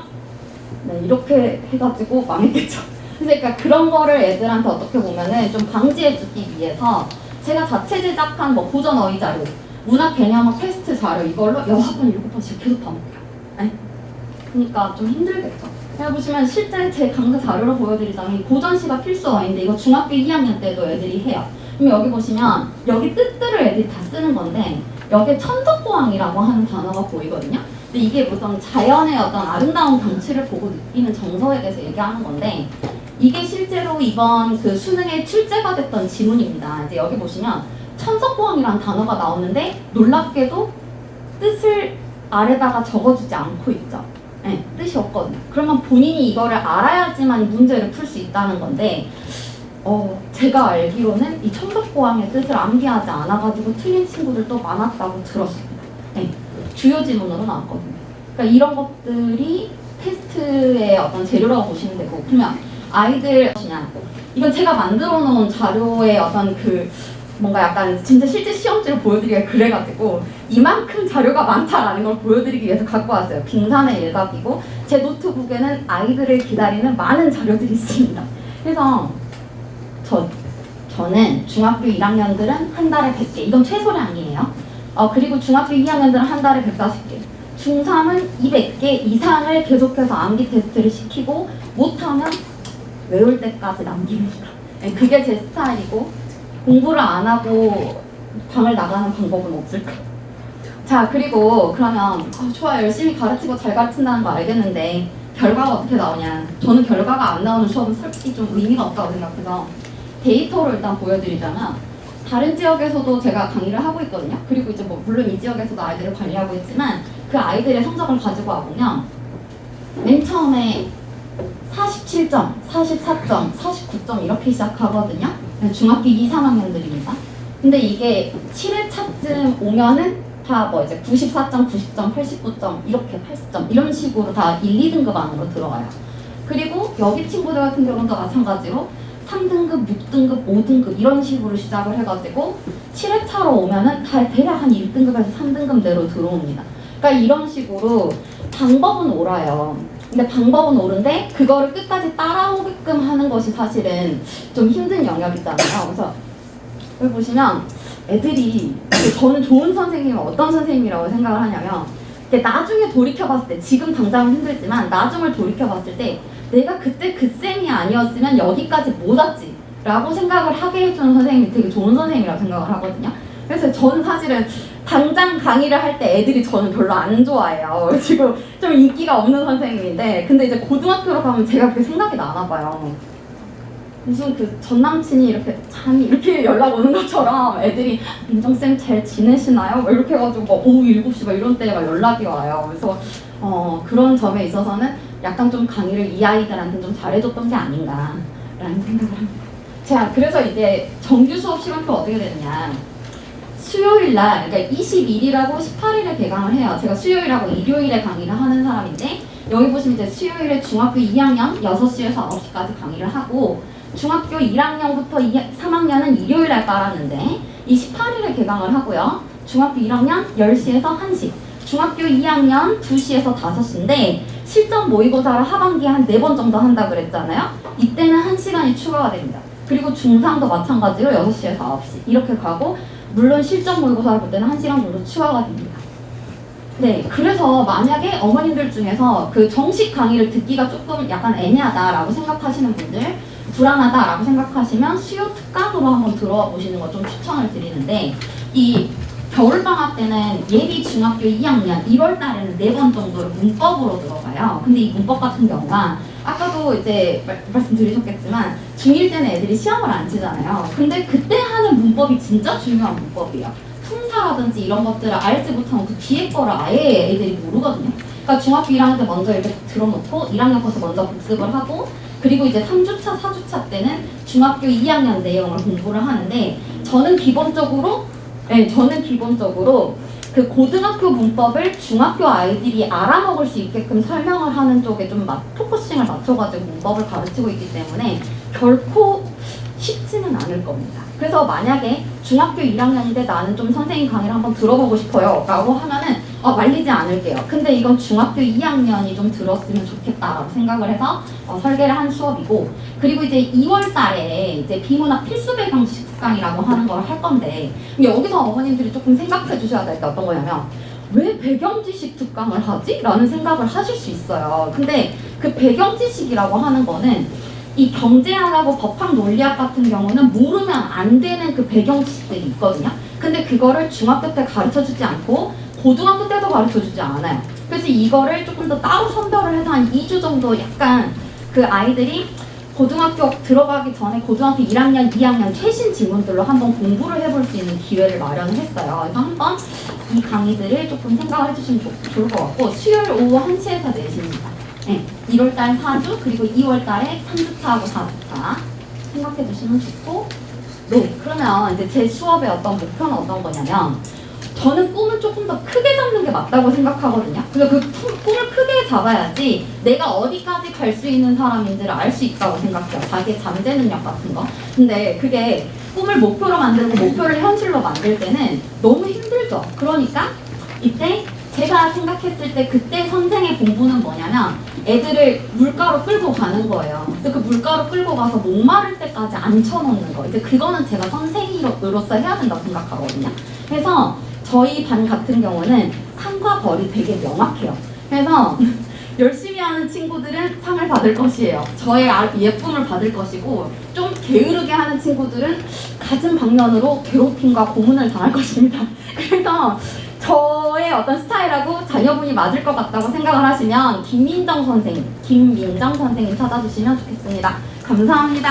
네, 이렇게 해가지고 망했겠죠. 그러니까 그런 거를 애들한테 어떻게 보면은 좀 방지해주기 위해서 제가 자체 제작한 뭐 고전 어휘 자료, 문학 개념학 테스트 자료 이걸로 6번, 7번씩 계속 반복해요. 네? 그러니까 좀 힘들겠죠. 보시면 실제 제 강사 자료로 보여드리자면 고전시가 필수 어휘인데 이거 중학교 2학년 때도 애들이 해요. 그럼 여기 보시면 여기 뜻들을 애들이 다 쓰는 건데 여기에 천석고항이라고 하는 단어가 보이거든요. 근데 이게 어떤 자연의 어떤 아름다운 경치를 보고 느끼는 정서에 대해서 얘기하는 건데 이게 실제로 이번 그 수능에 출제가 됐던 지문입니다. 이제 여기 보시면 천석고항이라는 단어가 나오는데 놀랍게도 뜻을 아래다가 적어주지 않고 있죠. 네, 뜻이 없거든요. 그러면 본인이 이거를 알아야지만 문제를 풀 수 있다는 건데 제가 알기로는 이 천석고항의 뜻을 암기하지 않아가지고 틀린 친구들도 많았다고 들었습니다. 네, 주요 지문으로 나왔거든요. 그러니까 이런 것들이 테스트의 어떤 재료라고 보시면 되고 그러면 아이들 이건 제가 만들어 놓은 자료의 어떤 그 뭔가 약간 진짜 실제 시험지를 보여드리기가 그래가지고 이만큼 자료가 많다라는 걸 보여드리기 위해서 갖고 왔어요. 빙산의 일각이고 제 노트북에는 아이들을 기다리는 많은 자료들이 있습니다. 그래서 저는 중학교 1학년들은 한 달에 100개 이건 최소량이에요. 그리고 중학교 2학년들은 한 달에 140개 중3은 200개 이상을 계속해서 암기 테스트를 시키고 못하면 외울 때까지 남깁니다. 그게 제 스타일이고 공부를 안 하고 방을 나가는 방법은 없을까? 자 그리고 그러면 좋아 열심히 가르치고 잘 가르친다는 거 알겠는데 결과가 어떻게 나오냐? 저는 결과가 안 나오는 수업은 솔직히 좀 의미가 없다고 생각해서 데이터로 일단 보여드리자면 다른 지역에서도 제가 강의를 하고 있거든요. 그리고 이제 뭐 물론 이 지역에서도 아이들을 관리하고 있지만 그 아이들의 성적을 가지고 와보면 맨 처음에 47점, 44점, 49점 이렇게 시작하거든요. 중학교 2, 3학년들입니다. 근데 이게 7회차쯤 오면은 다 뭐 이제 94점, 90점, 89점, 이렇게 80점 이런 식으로 다 1, 2등급 안으로 들어가요. 그리고 여기 친구들 같은 경우도 마찬가지로 3등급, 6등급, 5등급 이런 식으로 시작을 해가지고 7회차로 오면은 다 대략 한 1등급에서 3등급 내로 들어옵니다. 그러니까 이런 식으로 방법은 옳아요. 근데 방법은 옳은데 그거를 끝까지 따라오게끔 하는 것이 사실은 좀 힘든 영역이잖아요. 그래서 여기 보시면 애들이 저는 좋은 선생님은 어떤 선생님이라고 생각을 하냐면 나중에 돌이켜봤을 때 지금 당장은 힘들지만 나중을 돌이켜봤을 때 내가 그때 그 쌤이 아니었으면 여기까지 못 왔지 라고 생각을 하게 해주는 선생님이 되게 좋은 선생님이라고 생각을 하거든요. 그래서 저는 사실은 당장 강의를 할 때 애들이 저는 별로 안 좋아해요. 지금 좀 인기가 없는 선생님인데 근데 이제 고등학교로 가면 제가 그렇게 생각이 나나 봐요. 무슨 그 전남친이 이렇게 잠이 이렇게 연락 오는 것처럼 애들이 민정쌤 잘 지내시나요? 막 이렇게 해가지고 막 오후 7시 막 이런 때 막 연락이 와요. 그래서 그런 점에 있어서는 약간 좀 강의를 이 아이들한테 좀 잘해줬던 게 아닌가라는 생각을 합니다. 자, 그래서 이제 정규 수업 시간표 어떻게 되느냐. 수요일 날, 그러니까 21일하고 18일에 개강을 해요. 제가 수요일하고 일요일에 강의를 하는 사람인데 여기 보시면 이제 수요일에 중학교 2학년 6시에서 9시까지 강의를 하고 중학교 1학년부터 3학년은 일요일 날 깔았는데 이 18일에 개강을 하고요. 중학교 1학년 10시에서 1시, 중학교 2학년 2시에서 5시인데 실전 모의고사를 하반기에 한 4번 정도 한다 그랬잖아요. 이때는 1시간이 추가가 됩니다. 그리고 중3도 마찬가지로 6시에서 9시 이렇게 가고 물론 실전 모의고사를 볼 때는 1시간 정도 추가가 됩니다. 네, 그래서 만약에 어머님들 중에서 그 정식 강의를 듣기가 조금 약간 애매하다라고 생각하시는 분들 불안하다라고 생각하시면 수요 특강으로 한번 들어와 보시는 거 좀 추천을 드리는데 이 겨울방학 때는 예비 중학교 2학년 1월 달에는 4번 정도를 문법으로 들어가요. 근데 이 문법 같은 경우가 아까도 이제 말씀드리셨겠지만 중1 때는 애들이 시험을 안 치잖아요. 근데 그때 하는 문법이 진짜 중요한 문법이에요. 품사라든지 이런 것들을 알지 못하면 그 뒤에 거를 아예 애들이 모르거든요. 그러니까 중학교 1학년 때 먼저 이렇게 들어놓고 1학년 거서 먼저 복습을 하고 그리고 이제 3주차, 4주차 때는 중학교 2학년 내용을 공부를 하는데 저는 기본적으로 그 고등학교 문법을 중학교 아이들이 알아먹을 수 있게끔 설명을 하는 쪽에 좀 포커싱을 맞춰가지고 문법을 가르치고 있기 때문에 결코 쉽지는 않을 겁니다. 그래서 만약에 중학교 1학년인데 나는 좀 선생님 강의를 한번 들어보고 싶어요 라고 하면은 말리지 않을게요. 근데 이건 중학교 2학년이 좀 들었으면 좋겠다라고 생각을 해서 설계를 한 수업이고, 그리고 이제 2월 달에 이제 비문학 필수 배경 지식 특강이라고 하는 걸 할 건데, 여기서 어머님들이 조금 생각해 주셔야 될 게 어떤 거냐면, 왜 배경 지식 특강을 하지? 라는 생각을 하실 수 있어요. 근데 그 배경 지식이라고 하는 거는 이 경제학하고 법학 논리학 같은 경우는 모르면 안 되는 그 배경 지식들이 있거든요. 근데 그거를 중학교 때 가르쳐 주지 않고 고등학교 때도 가르쳐 주지 않아요. 그래서 이거를 조금 더 따로 선별을 해서 한 2주 정도 약간 그 아이들이 고등학교 들어가기 전에 고등학교 1학년, 2학년 최신 지문들로 한번 공부를 해볼 수 있는 기회를 마련을 했어요. 그래서 한번 이 강의들을 조금 생각을 해주시면 좋을 것 같고, 수요일 오후 1시에서 4시입니다. 네, 1월달 4주, 그리고 2월달에 3주차하고 4주차 생각해 주시면 좋고, 네, 그러면 이제 제 수업의 어떤 목표는 어떤 거냐면, 저는 꿈을 조금 더 크게 잡는 게 맞다고 생각하거든요. 그래서 그 꿈을 크게 잡아야지 내가 어디까지 갈 수 있는 사람인지를 알 수 있다고 생각해요. 자기의 잠재 능력 같은 거. 근데 그게 꿈을 목표로 만들고 목표를 현실로 만들 때는 너무 힘들죠. 그러니까 이때 제가 생각했을 때 그때 선생의 공부는 뭐냐면 애들을 물가로 끌고 가는 거예요. 그래서 그 물가로 끌고 가서 목마를 때까지 앉혀놓는 거. 이제 그거는 제가 선생으로서 해야 된다고 생각하거든요. 그래서 저희 반 같은 경우는 상과 벌이 되게 명확해요. 그래서 열심히 하는 친구들은 상을 받을 것이에요. 저의 예쁨을 받을 것이고, 좀 게으르게 하는 친구들은 갖은 방면으로 괴롭힘과 고문을 당할 것입니다. 그래서 저의 어떤 스타일하고 자녀분이 맞을 것 같다고 생각을 하시면 김민정 선생님 찾아주시면 좋겠습니다. 감사합니다.